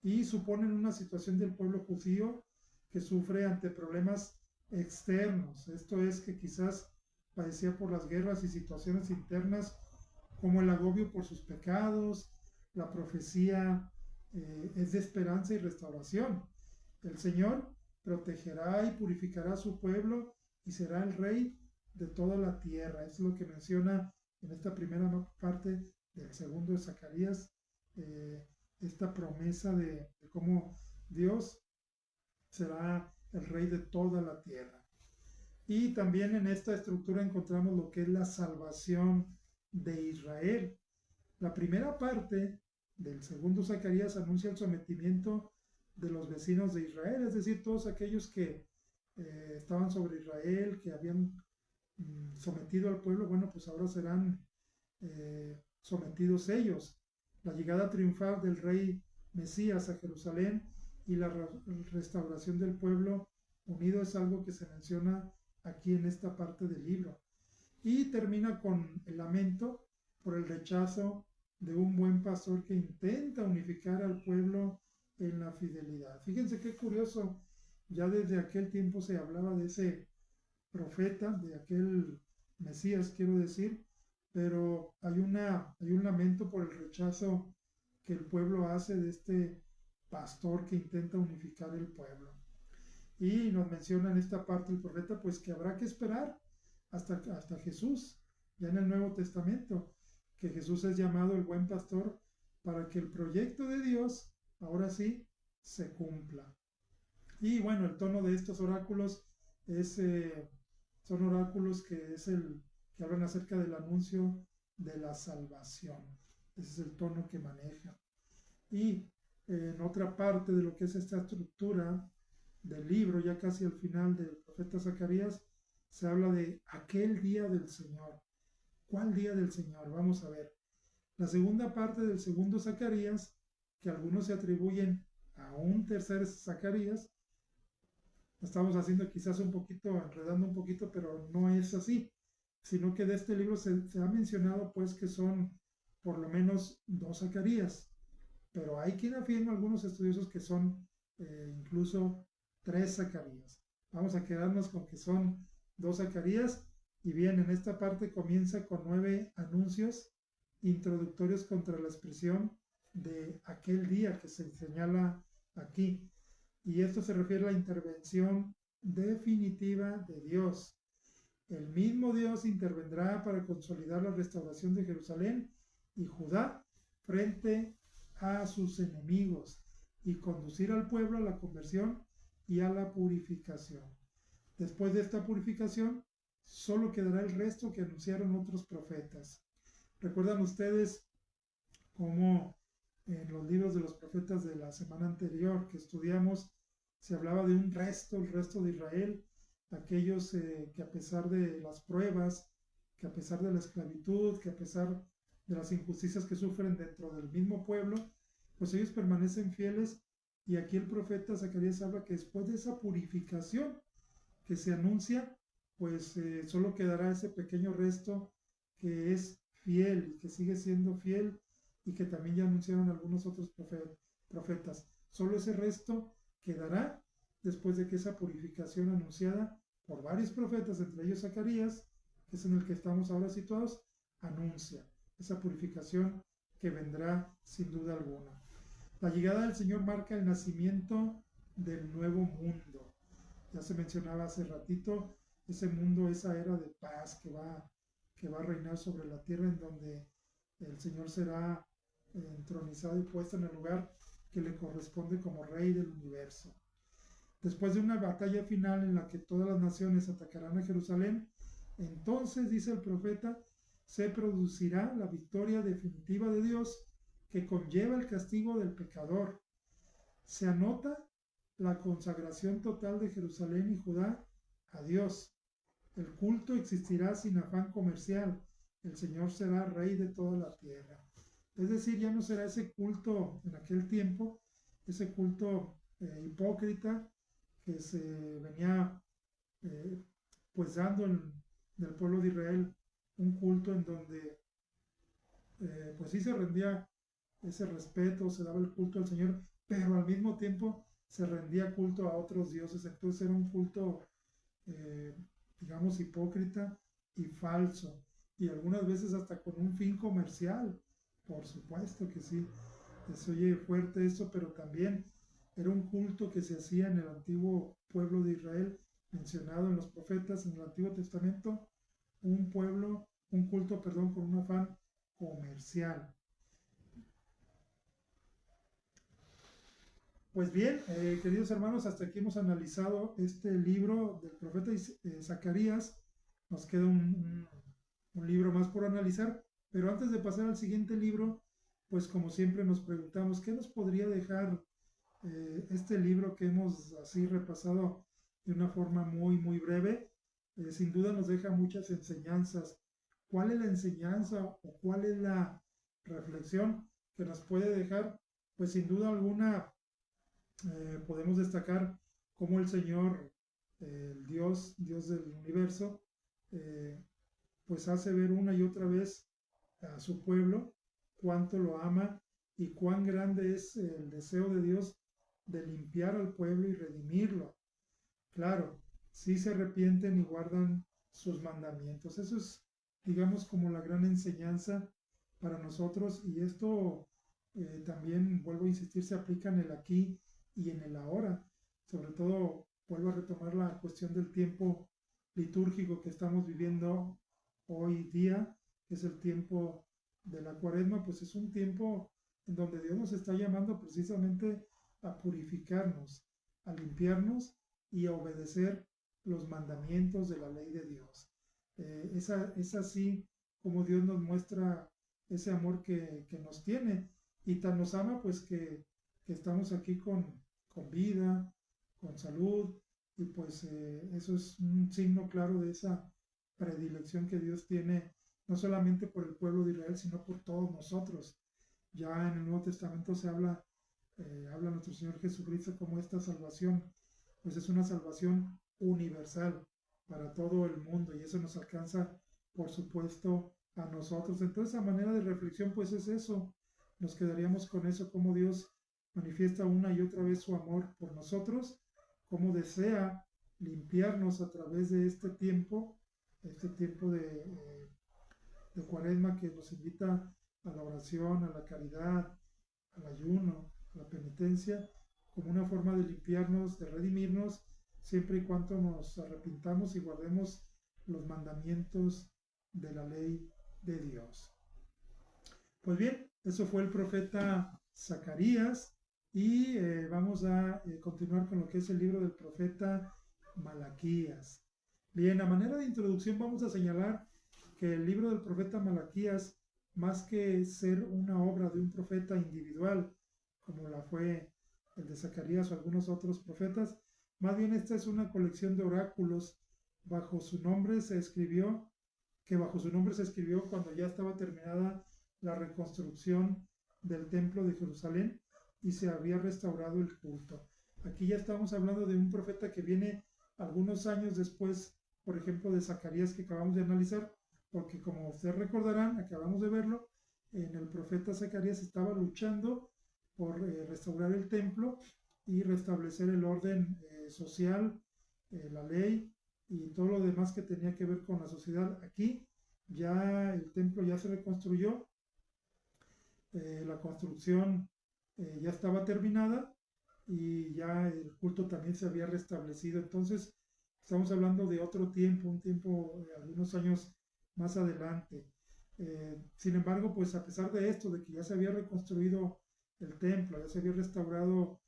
y suponen una situación del pueblo judío que sufre ante problemas externos. Esto es que quizás padecía por las guerras y situaciones internas como el agobio por sus pecados. La profecía es de esperanza y restauración. El Señor protegerá y purificará a su pueblo y será el rey de toda la tierra. Es lo que menciona en esta primera parte del segundo de Zacarías, esta promesa de cómo Dios será el rey de toda la tierra. Y también en esta estructura encontramos lo que es la salvación de Israel. La primera parte del segundo Zacarías anuncia el sometimiento de los vecinos de Israel, es decir, todos aquellos que estaban sobre Israel, que habían sometido al pueblo, bueno, pues ahora serán sometidos ellos. La llegada triunfal del rey Mesías a Jerusalén y la restauración del pueblo unido es algo que se menciona aquí en esta parte del libro. Y termina con el lamento por el rechazo de un buen pastor que intenta unificar al pueblo en la fidelidad. Fíjense qué curioso, ya desde aquel tiempo se hablaba de ese profeta, de aquel Mesías, quiero decir, pero hay un lamento por el rechazo que el pueblo hace de este pastor que intenta unificar el pueblo. Y nos menciona en esta parte el profeta, pues que habrá que esperar hasta Jesús, ya en el Nuevo Testamento, que Jesús es llamado el buen pastor para que el proyecto de Dios, ahora sí, se cumpla. Y bueno, el tono de estos oráculos es, son oráculos que hablan acerca del anuncio de la salvación. Ese es el tono que maneja. Y en otra parte de lo que es esta estructura del libro, ya casi al final del profeta Zacarías, se habla de aquel día del Señor. ¿Cuál día del Señor? Vamos a ver. La segunda parte del segundo Zacarías, que algunos se atribuyen a un tercer Zacarías, estamos haciendo quizás un poquito, enredando un poquito, pero no es así, sino que de este libro se ha mencionado pues que son por lo menos dos Zacarías, pero hay quien afirma, algunos estudiosos, que son incluso tres Zacarías. Vamos a quedarnos con que son dos Zacarías. Y bien, en esta parte comienza con 9 anuncios introductorios contra la expresión de aquel día que se señala aquí. Y esto se refiere a la intervención definitiva de Dios. El mismo Dios intervendrá para consolidar la restauración de Jerusalén y Judá frente a sus enemigos y conducir al pueblo a la conversión y a la purificación. Después de esta purificación, solo quedará el resto que anunciaron otros profetas. ¿Recuerdan ustedes cómo en los libros de los profetas de la semana anterior que estudiamos se hablaba de un resto, el resto de Israel, aquellos que a pesar de las pruebas, que a pesar de la esclavitud, que a pesar de las injusticias que sufren dentro del mismo pueblo, pues ellos permanecen fieles? Y aquí el profeta Zacarías habla que después de esa purificación que se anuncia, pues solo quedará ese pequeño resto que es fiel, que sigue siendo fiel y que también ya anunciaron algunos otros profetas. Solo ese resto quedará después de que esa purificación anunciada por varios profetas, entre ellos Zacarías, que es en el que estamos ahora situados, anuncia esa purificación que vendrá sin duda alguna. La llegada del Señor marca el nacimiento del nuevo mundo. Ya se mencionaba hace ratito, ese mundo, esa era de paz que va a reinar sobre la tierra, en donde el Señor será entronizado y puesto en el lugar que le corresponde como Rey del universo. Después de una batalla final en la que todas las naciones atacarán a Jerusalén, entonces, dice el profeta, se producirá la victoria definitiva de Dios que conlleva el castigo del pecador. Se anota la consagración total de Jerusalén y Judá a Dios. El culto existirá sin afán comercial. El Señor será rey de toda la tierra. Es decir, ya no será ese culto en aquel tiempo, ese culto hipócrita que se venía pues dando en el pueblo de Israel, un culto en donde pues sí se rendía ese respeto, se daba el culto al Señor, pero al mismo tiempo se rendía culto a otros dioses. Entonces era un culto, digamos, hipócrita y falso, y algunas veces hasta con un fin comercial. Por supuesto que sí, se oye fuerte eso, pero también era un culto que se hacía en el antiguo pueblo de Israel, mencionado en los profetas en el Antiguo Testamento, un culto, perdón, con un afán comercial. Pues bien, queridos hermanos, hasta aquí hemos analizado este libro del profeta Zacarías. Nos queda un libro más por analizar, pero antes de pasar al siguiente libro, pues como siempre nos preguntamos, ¿qué nos podría dejar este libro que hemos así repasado de una forma muy breve? Sin duda nos deja muchas enseñanzas. ¿Cuál es la enseñanza o cuál es la reflexión que nos puede dejar? Pues sin duda alguna podemos destacar cómo el Señor, el Dios del universo, eh, pues hace ver una y otra vez a su pueblo cuánto lo ama y cuán grande es el deseo de Dios de limpiar al pueblo y redimirlo. Claro, sí se arrepienten y guardan sus mandamientos. Eso es, digamos, como la gran enseñanza para nosotros, y esto también, vuelvo a insistir, se aplica en el aquí y en el ahora. Sobre todo, vuelvo a retomar la cuestión del tiempo litúrgico que estamos viviendo hoy día, que es el tiempo de la Cuaresma. Pues es un tiempo en donde Dios nos está llamando precisamente a purificarnos, a limpiarnos y a obedecer los mandamientos de la ley de Dios. Es así como Dios nos muestra ese amor que nos tiene, y tan nos ama pues que estamos aquí con vida, con salud, y pues eso es un signo claro de esa predilección que Dios tiene, no solamente por el pueblo de Israel, sino por todos nosotros. Ya en el Nuevo Testamento se habla nuestro Señor Jesucristo como esta salvación, pues es una salvación universal para todo el mundo, y eso nos alcanza, por supuesto, a nosotros. Entonces, a manera de reflexión, pues es eso. Nos quedaríamos con eso, cómo Dios manifiesta una y otra vez su amor por nosotros, cómo desea limpiarnos a través de este tiempo de Cuaresma, que nos invita a la oración, a la caridad, al ayuno, a la penitencia, como una forma de limpiarnos, de redimirnos, siempre y cuando nos arrepintamos y guardemos los mandamientos de la ley de Dios. Pues bien, eso fue el profeta Zacarías, y vamos a continuar con lo que es el libro del profeta Malaquías. Bien, a manera de introducción vamos a señalar que el libro del profeta Malaquías, más que ser una obra de un profeta individual, como la fue el de Zacarías o algunos otros profetas, más bien esta es una colección de oráculos. Bajo su nombre se escribió, cuando ya estaba terminada la reconstrucción del templo de Jerusalén y se había restaurado el culto. Aquí ya estamos hablando de un profeta que viene algunos años después, por ejemplo, de Zacarías, que acabamos de analizar, porque como ustedes recordarán, acabamos de verlo, en el profeta Zacarías estaba luchando por restaurar el templo y restablecer el orden social, la ley y todo lo demás que tenía que ver con la sociedad. Aquí ya el templo ya se reconstruyó, la construcción ya estaba terminada y ya el culto también se había restablecido. Entonces estamos hablando de otro tiempo, un tiempo, algunos años más adelante. Sin embargo, pues a pesar de esto, de que ya se había reconstruido el templo, ya se había restaurado,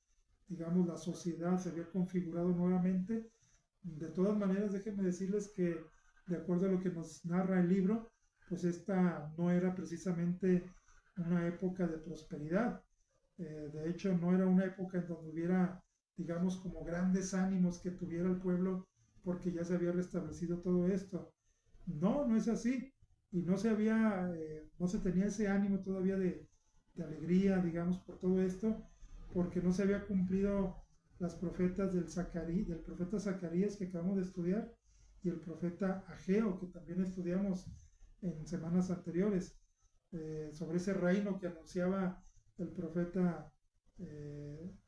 digamos, la sociedad, se había configurado nuevamente, de todas maneras, déjenme decirles que, de acuerdo a lo que nos narra el libro, pues esta no era precisamente una época de prosperidad. De hecho, no era una época en donde hubiera, digamos, como grandes ánimos que tuviera el pueblo porque ya se había restablecido todo esto. No, no es así. Y no se tenía ese ánimo todavía de alegría, digamos, por todo esto, porque no se había cumplido las profetas del profeta Zacarías que acabamos de estudiar, y el profeta Ageo que también estudiamos en semanas anteriores, sobre ese reino que anunciaba el profeta,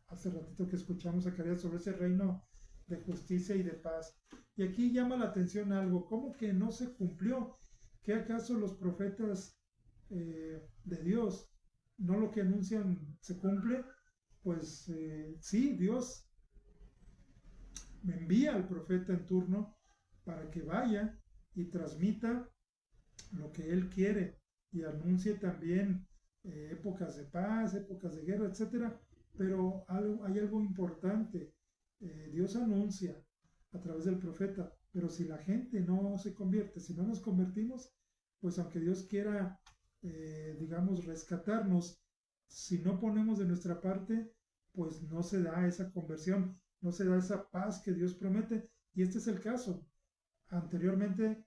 hace ratito que escuchamos a Zacarías, sobre ese reino de justicia y de paz. Y aquí llama la atención algo, ¿cómo que no se cumplió? ¿Qué acaso los profetas de Dios, no lo que anuncian se cumple? Pues sí, Dios me envía al profeta en turno para que vaya y transmita lo que Él quiere, y anuncie también épocas de paz, épocas de guerra, etcétera. Pero hay algo importante. Dios anuncia a través del profeta, pero si la gente no se convierte, si no nos convertimos, pues aunque Dios quiera, digamos, rescatarnos, si no ponemos de nuestra parte, pues no se da esa conversión, no se da esa paz que Dios promete. Y este es el caso. Anteriormente,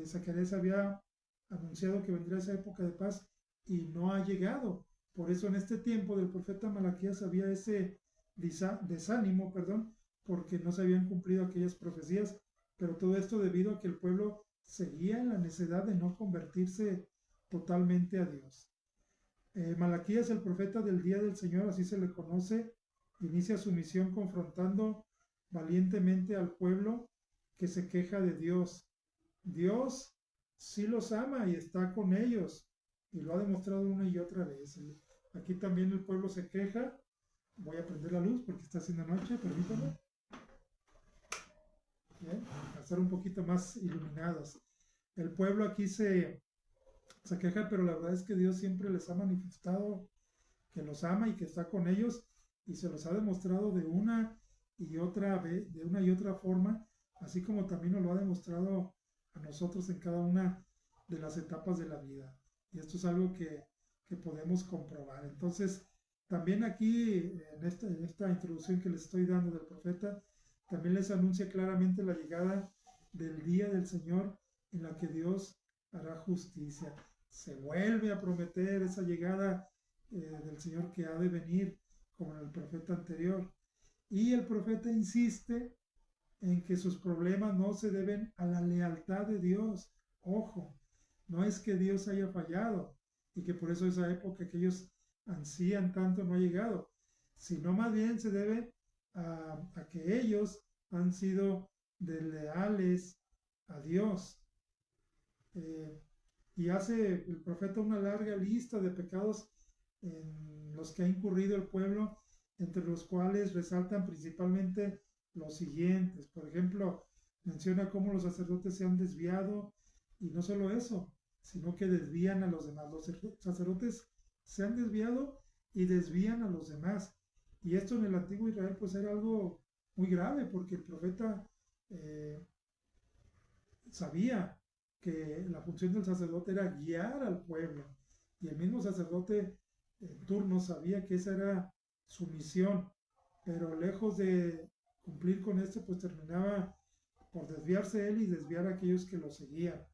Zacarías había anunciado que vendría esa época de paz y no ha llegado. Por eso en este tiempo del profeta Malaquías había ese desánimo, perdón, porque no se habían cumplido aquellas profecías, pero todo esto debido a que el pueblo seguía en la necesidad de no convertirse totalmente a Dios. Malaquías, el profeta del día del Señor, así se le conoce, inicia su misión confrontando valientemente al pueblo que se queja de Dios. Dios sí los ama y está con ellos, y lo ha demostrado una y otra vez. Aquí también el pueblo se queja. Voy a prender la luz porque está haciendo noche, permítanme. Bien, para estar un poquito más iluminados. El pueblo aquí se queja, pero la verdad es que Dios siempre les ha manifestado que los ama y que está con ellos, y se los ha demostrado de una y otra vez, de una y otra forma, así como también nos lo ha demostrado a nosotros en cada una de las etapas de la vida. Y esto es algo que podemos comprobar. Entonces, también aquí, en esta introducción que les estoy dando del profeta, también les anuncia claramente la llegada del día del Señor en la que Dios hará justicia. Se vuelve a prometer esa llegada del Señor que ha de venir, como en el profeta anterior. Y el profeta insiste en que sus problemas no se deben a la lealtad de Dios. Ojo, no es que Dios haya fallado y que por eso esa época que ellos ansían tanto no ha llegado, sino más bien se debe a que ellos han sido desleales a Dios. Eh, y hace el profeta una larga lista de pecados en los que ha incurrido el pueblo, entre los cuales resaltan principalmente los siguientes. Por ejemplo, menciona cómo los sacerdotes se han desviado, y no solo eso, sino que desvían a los demás. Los sacerdotes se han desviado y desvían a los demás. Y esto en el antiguo Israel pues era algo muy grave, porque el profeta sabía que la función del sacerdote era guiar al pueblo, y el mismo sacerdote en turno sabía que esa era su misión, pero lejos de cumplir con esto, pues terminaba por desviarse él y desviar a aquellos que lo seguían.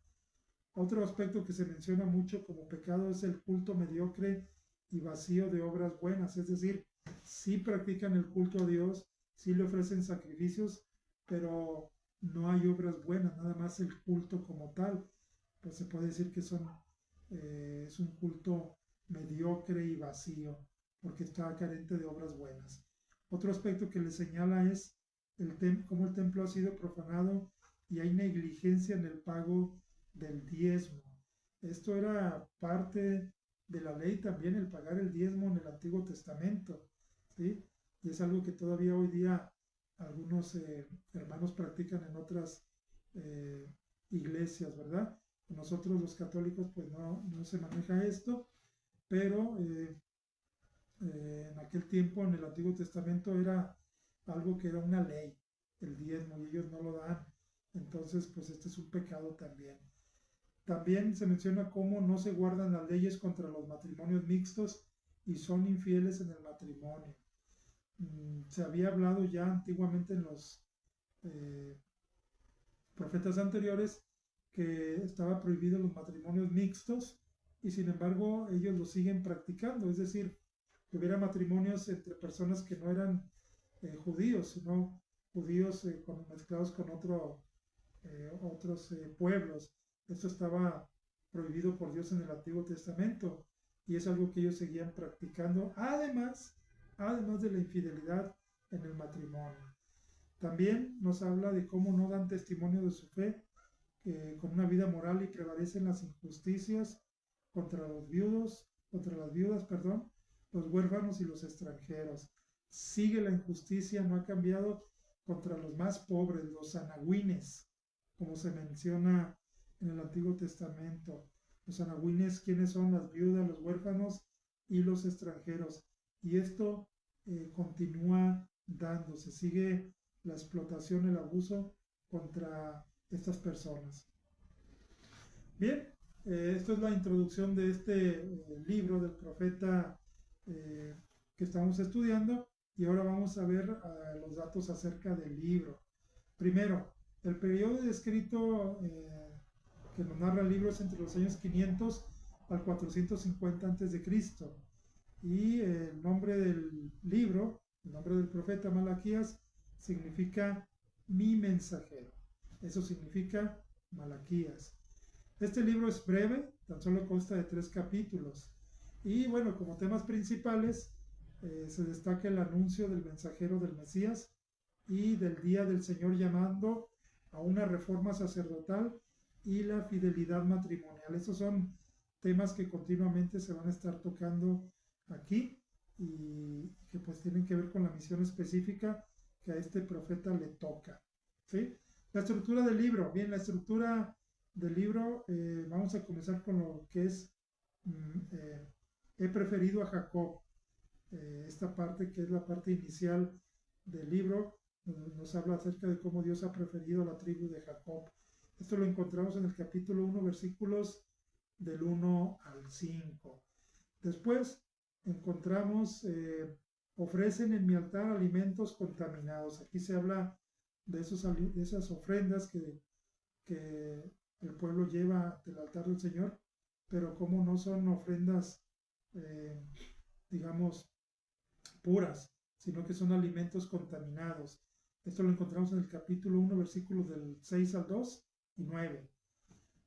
Otro aspecto que se menciona mucho como pecado es el culto mediocre y vacío de obras buenas, es decir, sí practican el culto a Dios, sí le ofrecen sacrificios, pero no hay obras buenas, nada más el culto como tal. Pues se puede decir que es un culto mediocre y vacío, porque está carente de obras buenas. Otro aspecto que le señala es cómo el templo ha sido profanado y hay negligencia en el pago del diezmo. Esto era parte de la ley también, el pagar el diezmo en el Antiguo Testamento, ¿sí? Y es algo que todavía hoy día algunos hermanos practican en otras iglesias, ¿verdad? Nosotros los católicos pues no se maneja esto, pero en aquel tiempo en el Antiguo Testamento era algo que era una ley, el diezmo, y ellos no lo dan. Entonces pues este es un pecado también. También se menciona cómo no se guardan las leyes contra los matrimonios mixtos y son infieles en el matrimonio. Se había hablado ya antiguamente en los eh, profetas anteriores que estaba prohibido los matrimonios mixtos, y sin embargo ellos lo siguen practicando, es decir, que hubiera matrimonios entre personas que no eran judíos, sino judíos mezclados con otros pueblos. Esto estaba prohibido por Dios en el Antiguo Testamento, y es algo que ellos seguían practicando, además de la infidelidad en el matrimonio. También nos habla de cómo no dan testimonio de su fe con una vida moral, y prevalecen las injusticias contra las viudas, perdón, los huérfanos y los extranjeros. Sigue la injusticia, no ha cambiado, contra los más pobres, los sanagüines, como se menciona en el Antiguo Testamento. Los anahuines, ¿quiénes son? Las viudas, los huérfanos y los extranjeros. Y esto continúa dándose, sigue la explotación, el abuso contra estas personas. Bien, esto es la introducción de este libro del profeta que estamos estudiando y ahora vamos a ver los datos acerca del libro. Primero, el periodo descrito que nos narra el libro es entre los años 500 al 450 a.C. Y el nombre del libro, el nombre del profeta Malaquías, significa mi mensajero. Eso significa Malaquías. Este libro es breve, tan solo consta de 3 capítulos. Y bueno, como temas principales se destaca el anuncio del mensajero del Mesías y del día del Señor llamando a una reforma sacerdotal y la fidelidad matrimonial. Esos son temas que continuamente se van a estar tocando aquí y que pues tienen que ver con la misión específica que a este profeta le toca. ¿Sí? La estructura del libro. Bien, la estructura del libro, vamos a comenzar con lo que es he preferido a Jacob. Esta parte que es la parte inicial del libro nos habla acerca de cómo Dios ha preferido a la tribu de Jacob. Esto lo encontramos en el capítulo 1, versículos del 1 al 5. Después encontramos, ofrecen en mi altar alimentos contaminados. Aquí se habla de esas ofrendas que el pueblo lleva del altar del Señor, pero como no son ofrendas, digamos, puras, sino que son alimentos contaminados. Esto lo encontramos en el capítulo 1, versículos del 6 al 2 y 9.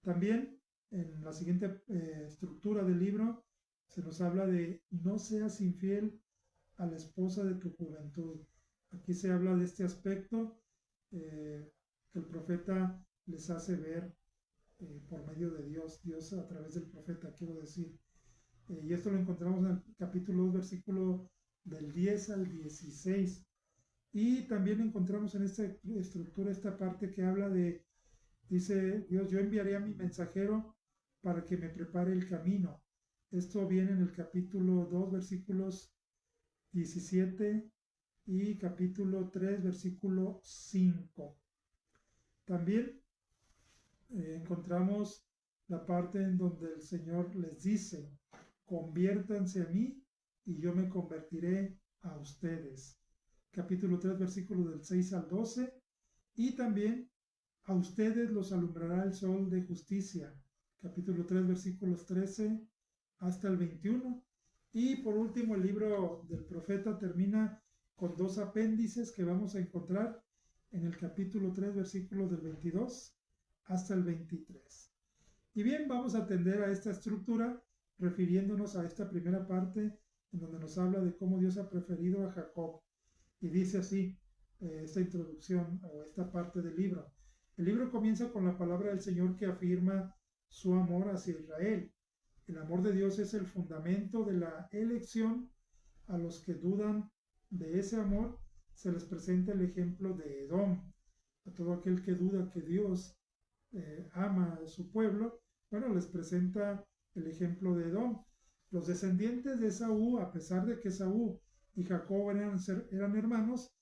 También en la siguiente estructura del libro se nos habla de no seas infiel a la esposa de tu juventud. Aquí se habla de este aspecto que el profeta les hace ver por medio de Dios a través del profeta, quiero decir. Y esto lo encontramos en el capítulo 2, versículo del 10 al 16. Y también encontramos en esta estructura esta parte que habla de, dice Dios, yo enviaré a mi mensajero para que me prepare el camino. Esto viene en el capítulo 2, versículos 17 y capítulo 3, versículo 5. También encontramos la parte en donde el Señor les dice, conviértanse a mí y yo me convertiré a ustedes. Capítulo 3, versículos del 6 al 12. Y también a ustedes los alumbrará el sol de justicia. Capítulo 3, versículos 13 hasta el 21. Y por último, el libro del profeta termina con 2 apéndices que vamos a encontrar en el capítulo 3, versículos del 22 hasta el 23. Y bien, vamos a atender a esta estructura refiriéndonos a esta primera parte en donde nos habla de cómo Dios ha preferido a Jacob. Y dice así, esta introducción o esta parte del libro. El libro comienza con la palabra del Señor que afirma su amor hacia Israel. El amor de Dios es el fundamento de la elección. A los que dudan de ese amor se les presenta el ejemplo de Edom. A todo aquel que duda que Dios ama a su pueblo, bueno, les presenta el ejemplo de Edom. Los descendientes de Esaú, a pesar de que Esaú y Jacob eran hermanos,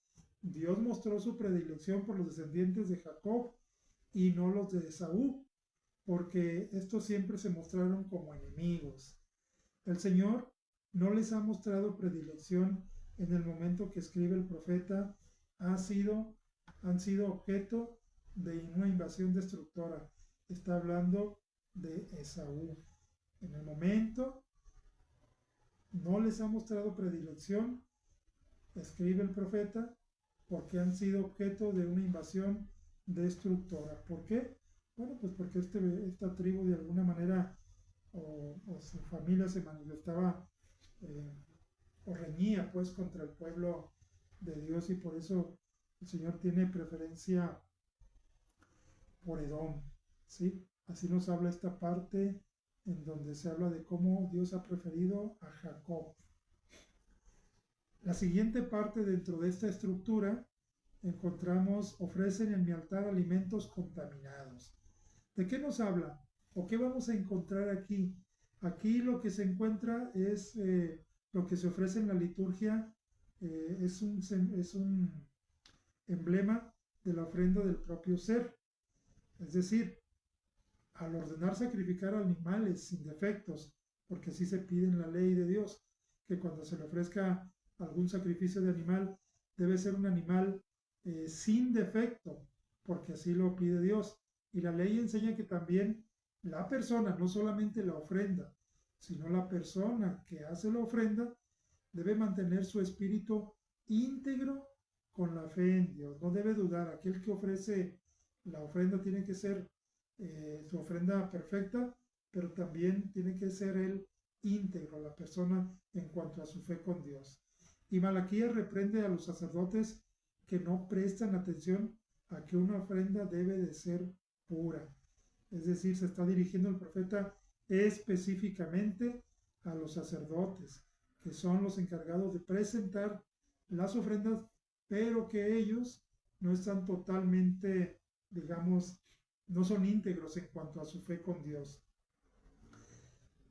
Dios mostró su predilección por los descendientes de Jacob y no los de Esaú, porque estos siempre se mostraron como enemigos. El Señor no les ha mostrado predilección en el momento que escribe el profeta, han sido objeto de una invasión destructora. Está hablando de Esaú. En el momento no les ha mostrado predilección, escribe el profeta, porque han sido objeto de una invasión destructora. ¿Por qué? Bueno, pues porque esta tribu de alguna manera o su familia se manifestaba o reñía pues contra el pueblo de Dios y por eso el Señor tiene preferencia por Edom, ¿sí? Así nos habla esta parte en donde se habla de cómo Dios ha preferido a Jacob. La siguiente parte dentro de esta estructura encontramos, ofrecen en mi altar alimentos contaminados. ¿De qué nos habla? ¿O qué vamos a encontrar aquí? Aquí lo que se encuentra es lo que se ofrece en la liturgia, es un emblema de la ofrenda del propio ser. Es decir, al ordenar sacrificar animales sin defectos, porque así se pide en la ley de Dios, que cuando se le ofrezca algún sacrificio de animal, debe ser un animal sin defecto, porque así lo pide Dios. Y la ley enseña que también la persona, no solamente la ofrenda, sino la persona que hace la ofrenda, debe mantener su espíritu íntegro con la fe en Dios. No debe dudar. Aquel que ofrece la ofrenda tiene que ser su ofrenda perfecta, pero también tiene que ser él íntegro, la persona en cuanto a su fe con Dios. Y Malaquías reprende a los sacerdotes que no prestan atención a que una ofrenda debe de ser pura. Es decir, se está dirigiendo el profeta específicamente a los sacerdotes, que son los encargados de presentar las ofrendas, pero que ellos no están totalmente, digamos, no son íntegros en cuanto a su fe con Dios.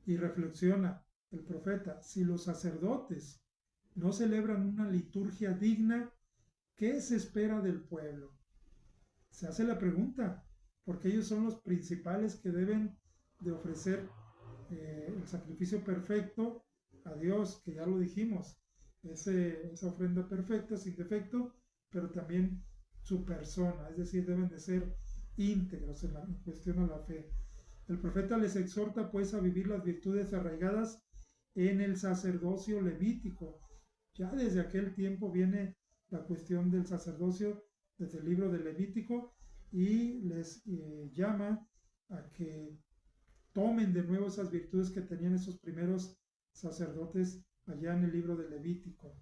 Y reflexiona el profeta, si los sacerdotes no celebran una liturgia digna, ¿qué se espera del pueblo? Se hace la pregunta, porque ellos son los principales que deben de ofrecer el sacrificio perfecto a Dios, que ya lo dijimos, esa ofrenda perfecta, sin defecto, pero también su persona, es decir, deben de ser íntegros en cuestión a la fe. El profeta les exhorta pues a vivir las virtudes arraigadas en el sacerdocio levítico. Ya desde aquel tiempo viene la cuestión del sacerdocio desde el libro de Levítico y les llama a que tomen de nuevo esas virtudes que tenían esos primeros sacerdotes allá en el libro de Levítico.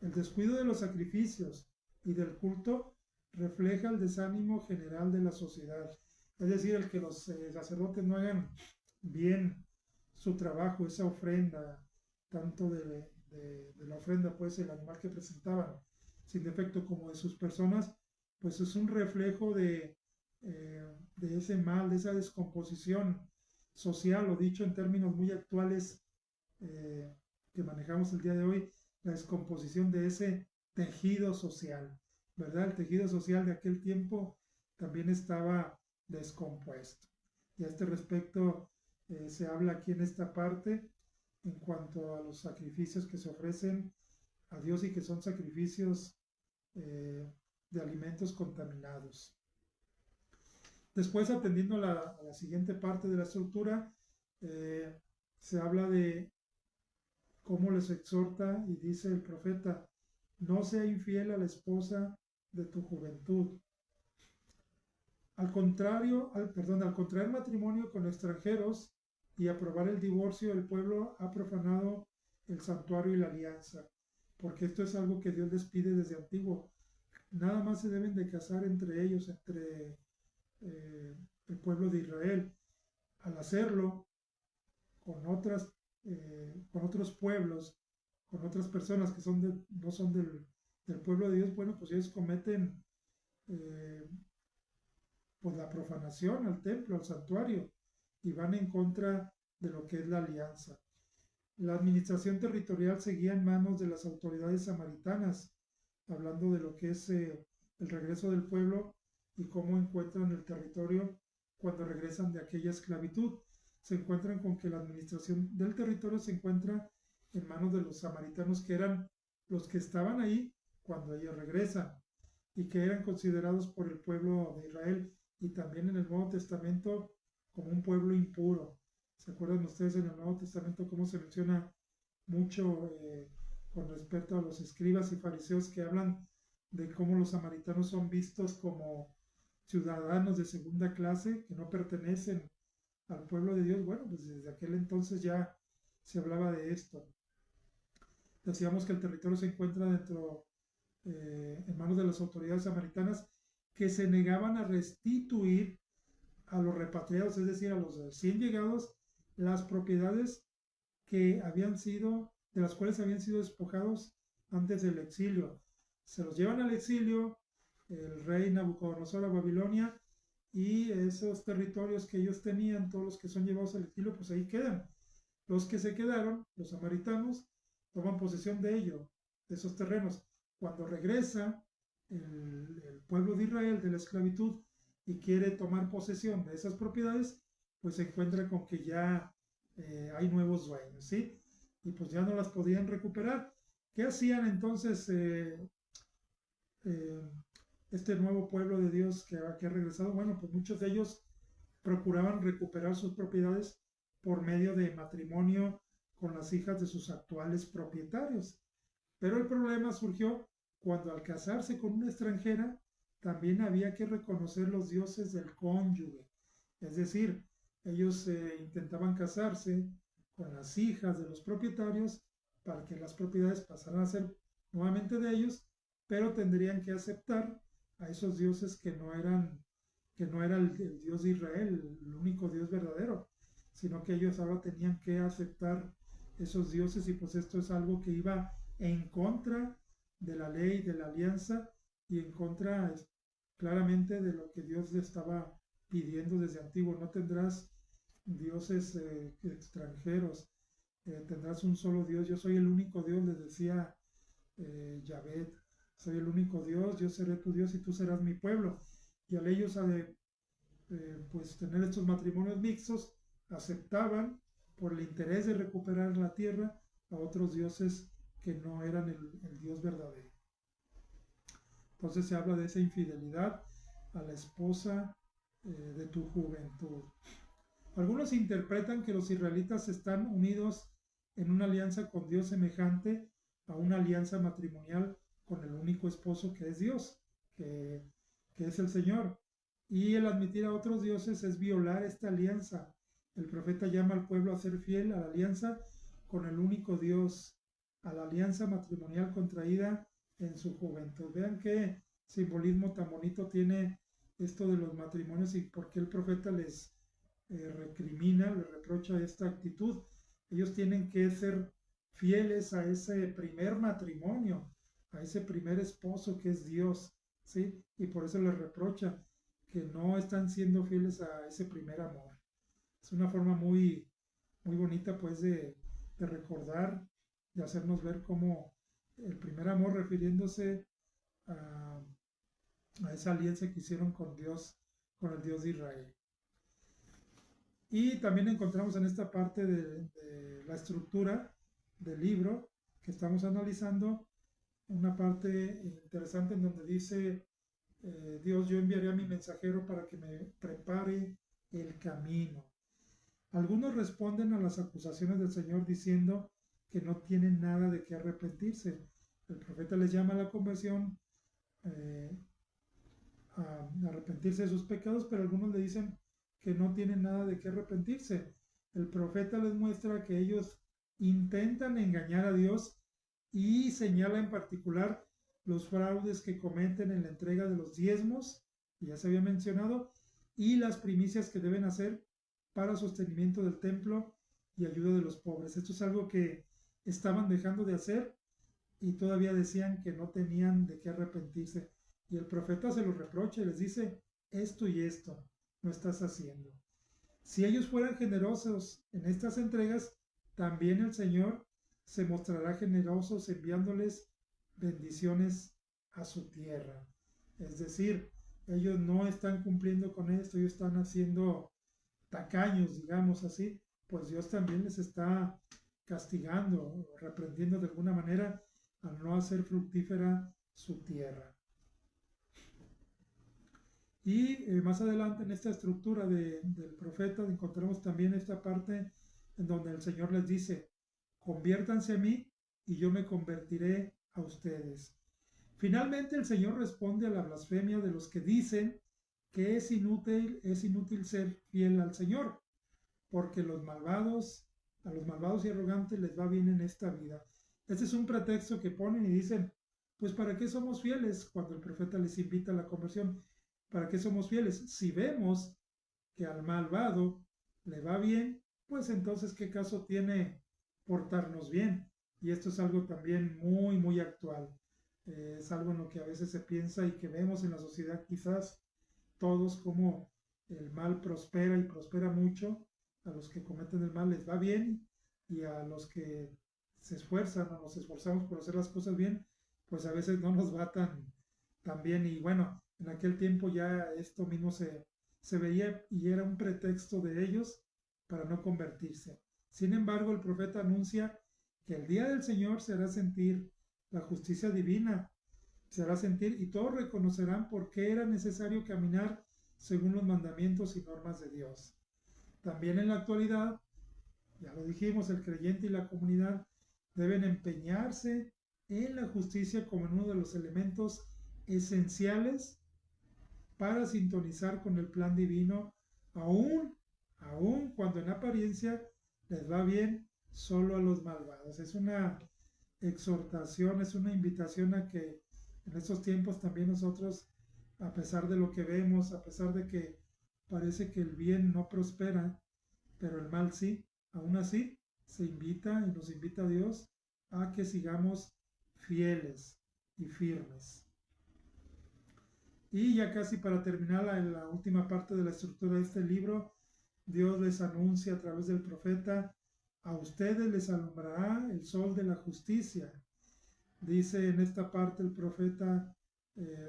El descuido de los sacrificios y del culto refleja el desánimo general de la sociedad. Es decir, el que los sacerdotes no hagan bien su trabajo, esa ofrenda, tanto de la ofrenda, pues el animal que presentaban, sin defecto, como de sus personas, pues es un reflejo de ese mal, de esa descomposición social, o dicho en términos muy actuales que manejamos el día de hoy, la descomposición de ese tejido social, ¿verdad? El tejido social de aquel tiempo también estaba descompuesto. Y a este respecto se habla aquí en esta parte en cuanto a los sacrificios que se ofrecen a Dios y que son sacrificios de alimentos contaminados. Después, atendiendo a la siguiente parte de la estructura, se habla de cómo les exhorta y dice el profeta, no sea infiel a la esposa de tu juventud. Al contraer matrimonio con extranjeros y aprobar el divorcio, el pueblo ha profanado el santuario y la alianza, porque esto es algo que Dios les pide desde antiguo. Nada más se deben de casar entre ellos, entre el pueblo de Israel. Al hacerlo con otros pueblos, con otras personas que no son del pueblo de Dios, bueno, pues ellos cometen pues la profanación al templo, al santuario, y van en contra de lo que es la alianza. La administración territorial seguía en manos de las autoridades samaritanas, hablando de lo que es el regreso del pueblo y cómo encuentran el territorio cuando regresan de aquella esclavitud. Se encuentran con que la administración del territorio se encuentra en manos de los samaritanos, que eran los que estaban ahí cuando ellos regresan y que eran considerados por el pueblo de Israel y también en el Nuevo Testamento como un pueblo impuro. ¿Se acuerdan ustedes en el Nuevo Testamento cómo se menciona mucho con respecto a los escribas y fariseos que hablan de cómo los samaritanos son vistos como ciudadanos de segunda clase que no pertenecen al pueblo de Dios? Bueno, pues desde aquel entonces ya se hablaba de esto. Decíamos que el territorio se encuentra en manos de las autoridades samaritanas, que se negaban a restituir a los repatriados, es decir, a los recién llegados, las propiedades de las cuales habían sido despojados antes del exilio. Se los llevan al exilio, el rey Nabucodonosor a Babilonia, y esos territorios que ellos tenían, todos los que son llevados al exilio, pues ahí quedan. Los que se quedaron, los samaritanos, toman posesión de ello, de esos terrenos. Cuando regresa el pueblo de Israel de la esclavitud y quiere tomar posesión de esas propiedades, pues se encuentra con que ya hay nuevos dueños, ¿sí? Y pues ya no las podían recuperar. ¿Qué hacían entonces eh, este nuevo pueblo de Dios que ha regresado? Bueno, pues muchos de ellos procuraban recuperar sus propiedades por medio de matrimonio con las hijas de sus actuales propietarios. Pero el problema surgió cuando al casarse con una extranjera también había que reconocer los dioses del cónyuge. Es decir, ellos intentaban casarse con las hijas de los propietarios para que las propiedades pasaran a ser nuevamente de ellos, pero tendrían que aceptar a esos dioses que no era el Dios de Israel, el único Dios verdadero, sino que ellos ahora tenían que aceptar esos dioses, y pues esto es algo que iba en contra de la ley, de la alianza, y en contra claramente de lo que Dios le estaba pidiendo desde antiguo. No tendrás dioses extranjeros, tendrás un solo Dios. Yo soy el único Dios, les decía Yahvé, soy el único Dios, yo seré tu Dios y tú serás mi pueblo. Y al ellos pues tener estos matrimonios mixtos, aceptaban por el interés de recuperar la tierra a otros dioses que no eran el Dios verdadero. Entonces se habla de esa infidelidad a la esposa de tu juventud. Algunos interpretan que los israelitas están unidos en una alianza con Dios semejante a una alianza matrimonial con el único esposo que es Dios, que es el Señor. Y el admitir a otros dioses es violar esta alianza. El profeta llama al pueblo a ser fiel a la alianza con el único Dios, a la alianza matrimonial contraída en su juventud. Vean qué simbolismo tan bonito tiene esto de los matrimonios y por qué el profeta les recrimina, les reprocha esta actitud. Ellos tienen que ser fieles a ese primer matrimonio, a ese primer esposo que es Dios, ¿sí? Y por eso les reprocha que no están siendo fieles a ese primer amor. Es una forma muy, muy bonita, pues, de recordar, de hacernos ver cómo el primer amor, refiriéndose a esa alianza que hicieron con Dios, con el Dios de Israel. Y también encontramos en esta parte de la estructura del libro que estamos analizando una parte interesante en donde dice Dios, yo enviaré a mi mensajero para que me prepare el camino. Algunos responden a las acusaciones del Señor diciendo que no tienen nada de qué arrepentirse. El profeta les llama a la conversión, a arrepentirse de sus pecados, pero algunos le dicen que no tienen nada de qué arrepentirse. El profeta les muestra que ellos intentan engañar a Dios y señala en particular los fraudes que cometen en la entrega de los diezmos, que ya se había mencionado, y las primicias que deben hacer para sostenimiento del templo y ayuda de los pobres. Esto es algo que estaban dejando de hacer y todavía decían que no tenían de qué arrepentirse. Y el profeta se los reprocha y les dice, esto y esto no estás haciendo. Si ellos fueran generosos en estas entregas, también el Señor se mostrará generosos enviándoles bendiciones a su tierra. Es decir, ellos no están cumpliendo con esto, ellos están haciendo tacaños, digamos así, pues Dios también les está castigando, reprendiendo de alguna manera al no hacer fructífera su tierra. Y más adelante en esta estructura del profeta encontramos también esta parte en donde el Señor les dice, conviértanse a mí y yo me convertiré a ustedes. Finalmente el Señor responde a la blasfemia de los que dicen que es inútil ser fiel al Señor, porque a los malvados y arrogantes les va bien en esta vida. Este es un pretexto que ponen y dicen, pues ¿para qué somos fieles? Cuando el profeta les invita a la conversión, ¿para qué somos fieles? Si vemos que al malvado le va bien, pues entonces ¿qué caso tiene portarnos bien? Y esto es algo también muy, muy actual. Es algo en lo que a veces se piensa y que vemos en la sociedad quizás todos como el mal prospera y prospera mucho, a los que cometen el mal les va bien y a los que se esfuerzan o nos esforzamos por hacer las cosas bien, pues a veces no nos va tan bien. Y bueno, en aquel tiempo ya esto mismo se veía y era un pretexto de ellos para no convertirse. Sin embargo, el profeta anuncia que el día del Señor se hará sentir la justicia divina, se hará sentir y todos reconocerán por qué era necesario caminar según los mandamientos y normas de Dios. También en la actualidad, ya lo dijimos, el creyente y la comunidad deben empeñarse en la justicia como en uno de los elementos esenciales para sintonizar con el plan divino, aún cuando en apariencia les va bien solo a los malvados. Es una exhortación, es una invitación a que en estos tiempos también nosotros, a pesar de lo que vemos, a pesar de que parece que el bien no prospera, pero el mal sí, aún así se invita y nos invita a Dios a que sigamos fieles y firmes. Y ya casi para terminar la última parte de la estructura de este libro, Dios les anuncia a través del profeta: a ustedes les alumbrará el sol de la justicia. Dice en esta parte el profeta,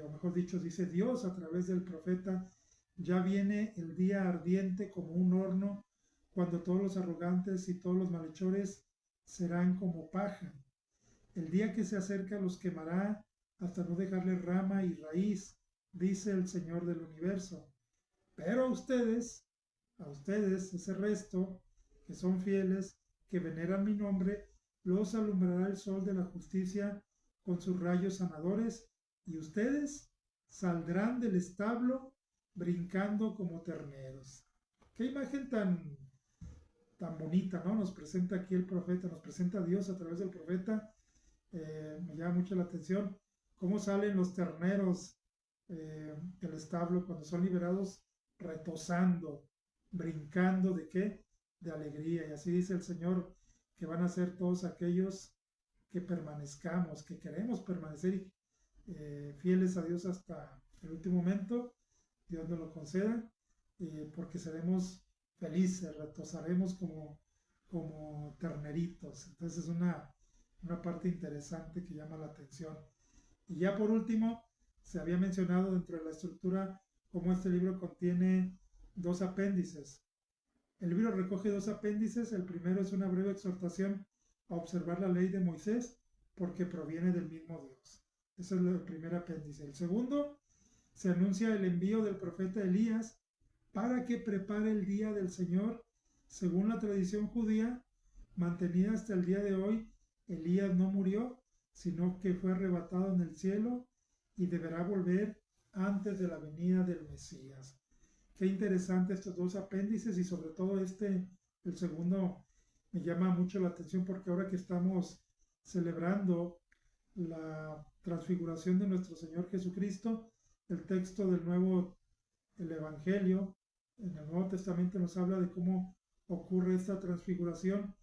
o mejor dicho, dice Dios a través del profeta: ya viene el día ardiente como un horno, cuando todos los arrogantes y todos los malhechores serán como paja. El día que se acerca los quemará hasta no dejarles rama y raíz, dice el Señor del universo. Pero a ustedes, ese resto, que son fieles, que veneran mi nombre, los alumbrará el sol de la justicia con sus rayos sanadores, y ustedes saldrán del establo brincando como terneros. Qué imagen tan bonita, ¿no? Nos presenta aquí el profeta, nos presenta a Dios a través del profeta. Me llama mucho la atención cómo salen los terneros del establo cuando son liberados, retozando, brincando ¿de qué? De alegría. Y así dice el Señor que van a ser todos aquellos que permanezcamos, que queremos permanecer fieles a Dios hasta el último momento. Dios nos lo conceda, porque seremos felices, retozaremos como terneritos. Entonces es una parte interesante que llama la atención. Y ya por último, se había mencionado dentro de la estructura cómo este libro contiene dos apéndices. El libro recoge dos apéndices. El primero es una breve exhortación a observar la ley de Moisés porque proviene del mismo Dios. Ese es el primer apéndice. El segundo, se anuncia el envío del profeta Elías para que prepare el día del Señor. Según la tradición judía, mantenida hasta el día de hoy, Elías no murió, sino que fue arrebatado en el cielo y deberá volver antes de la venida del Mesías. Qué interesante estos dos apéndices, y sobre todo el segundo, me llama mucho la atención porque ahora que estamos celebrando la transfiguración de nuestro Señor Jesucristo, el texto el Evangelio, en el Nuevo Testamento nos habla de cómo ocurre esta transfiguración,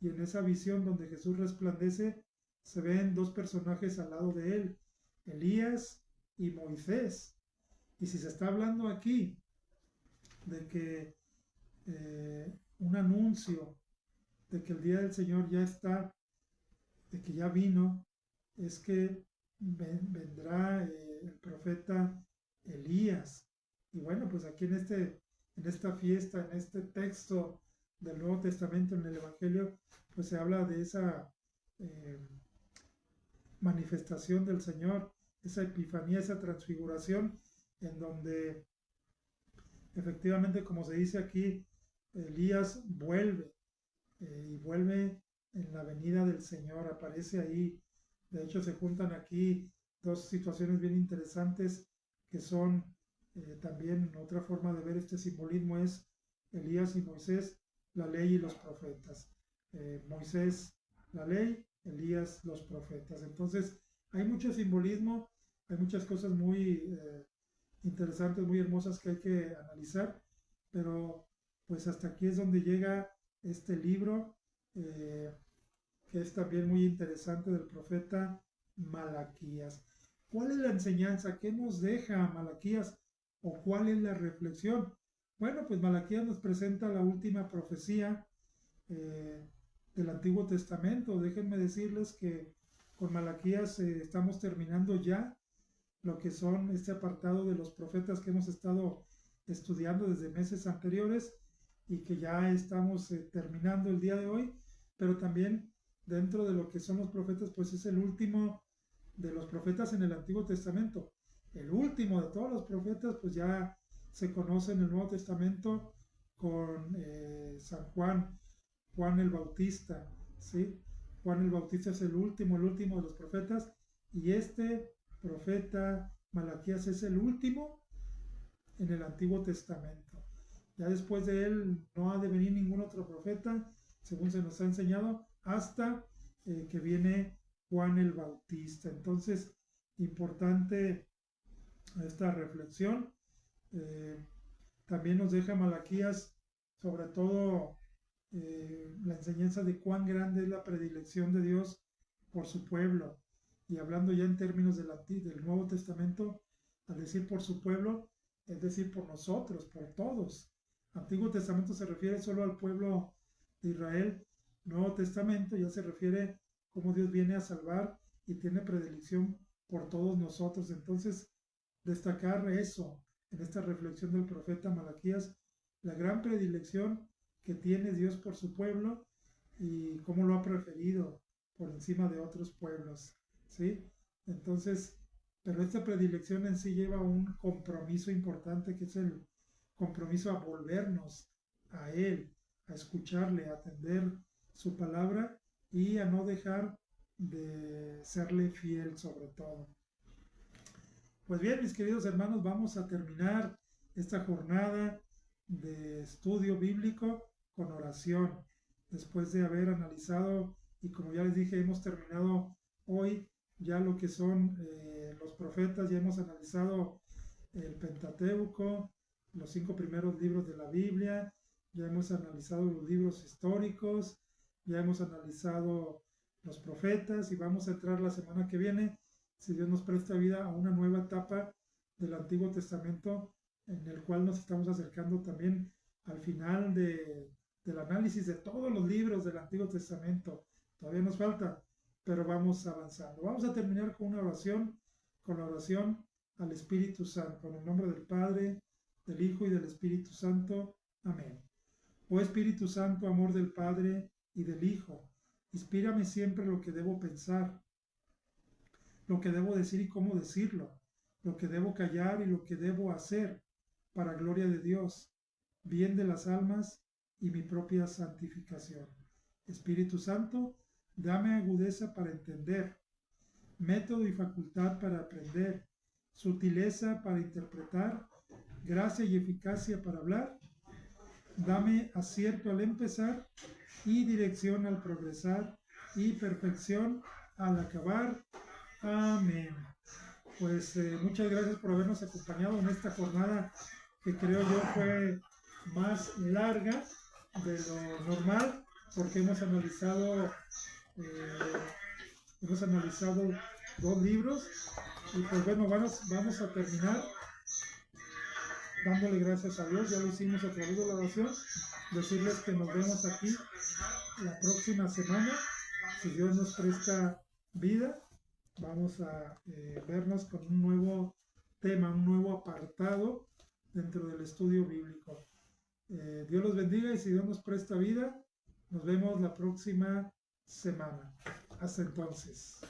y en esa visión donde Jesús resplandece se ven dos personajes al lado de él, Elías y Moisés. Y si se está hablando aquí de que un anuncio de que el día del Señor ya está, de que ya vino, es que vendrá el profeta Elías. Y bueno, pues aquí en esta fiesta, en este texto del Nuevo Testamento, en el Evangelio, pues se habla de esa manifestación del Señor, esa epifanía, esa transfiguración, en donde efectivamente, como se dice aquí, Elías vuelve, y vuelve en la venida del Señor, aparece ahí. De hecho, se juntan aquí dos situaciones bien interesantes que son también otra forma de ver este simbolismo: es Elías y Moisés, la ley y los profetas. Moisés, la ley; Elías, los profetas. Entonces, hay mucho simbolismo, hay muchas cosas muy interesantes, muy hermosas que hay que analizar, pero pues hasta aquí es donde llega este libro, que es también muy interesante, del profeta Malaquías. ¿Cuál es la enseñanza? ¿Qué nos deja Malaquías? ¿O cuál es la reflexión? Bueno, pues Malaquías nos presenta la última profecía eh, del Antiguo Testamento. Déjenme decirles que con Malaquías estamos terminando ya lo que son este apartado de los profetas que hemos estado estudiando desde meses anteriores y que ya estamos terminando el día de hoy, pero también dentro de lo que son los profetas, pues es el último de los profetas en el Antiguo Testamento. El último de todos los profetas, pues ya se conoce en el Nuevo Testamento con San Juan, Juan el Bautista, ¿sí? Juan el Bautista es el último de los profetas, y este profeta Malaquías es el último en el Antiguo Testamento. Ya después de él no ha de venir ningún otro profeta, según se nos ha enseñado, hasta que viene Juan el Bautista. Entonces, importante esta reflexión. También nos deja Malaquías, sobre todo, la enseñanza de cuán grande es la predilección de Dios por su pueblo. Y hablando ya en términos del Nuevo Testamento, al decir por su pueblo, es decir, por nosotros, por todos. Antiguo Testamento se refiere solo al pueblo de Israel. Nuevo Testamento ya se refiere cómo Dios viene a salvar y tiene predilección por todos nosotros. Entonces, destacar eso en esta reflexión del profeta Malaquías, la gran predilección que tiene Dios por su pueblo y cómo lo ha preferido por encima de otros pueblos, ¿sí? Entonces, pero esta predilección en sí lleva un compromiso importante, que es el compromiso a volvernos a Él, a escucharle, a atender su palabra y a no dejar de serle fiel sobre todo. Pues bien, mis queridos hermanos, vamos a terminar esta jornada de estudio bíblico con oración. Después de haber analizado, y como ya les dije, hemos terminado hoy ya lo que son los profetas, ya hemos analizado el Pentateuco, los 5 primeros libros de la Biblia, ya hemos analizado los libros históricos, ya hemos analizado los profetas, y vamos a entrar la semana que viene, si Dios nos presta vida, a una nueva etapa del Antiguo Testamento, en el cual nos estamos acercando también al final del análisis de todos los libros del Antiguo Testamento. Todavía nos falta, pero vamos avanzando. Vamos a terminar con una oración, con la oración al Espíritu Santo, en el nombre del Padre, del Hijo y del Espíritu Santo. Amén. Oh Espíritu Santo, amor del Padre y del Hijo, inspírame siempre lo que debo pensar, lo que debo decir y cómo decirlo, lo que debo callar y lo que debo hacer, para gloria de Dios, bien de las almas y mi propia santificación. Espíritu Santo, dame agudeza para entender, método y facultad para aprender, sutileza para interpretar, gracia y eficacia para hablar. Dame acierto al empezar y dirección al progresar y perfección al acabar. Amén. Pues muchas gracias por habernos acompañado en esta jornada, que creo yo fue más larga de lo normal, porque hemos analizado 2 libros, y pues bueno, vamos a terminar dándole gracias a Dios. Ya lo hicimos a través de la oración. Decirles que nos vemos aquí la próxima semana, si Dios nos presta vida. Vamos a vernos con un nuevo tema, un nuevo apartado dentro del estudio bíblico. Dios los bendiga, y si Dios nos presta vida, nos vemos la próxima semana. Hasta entonces.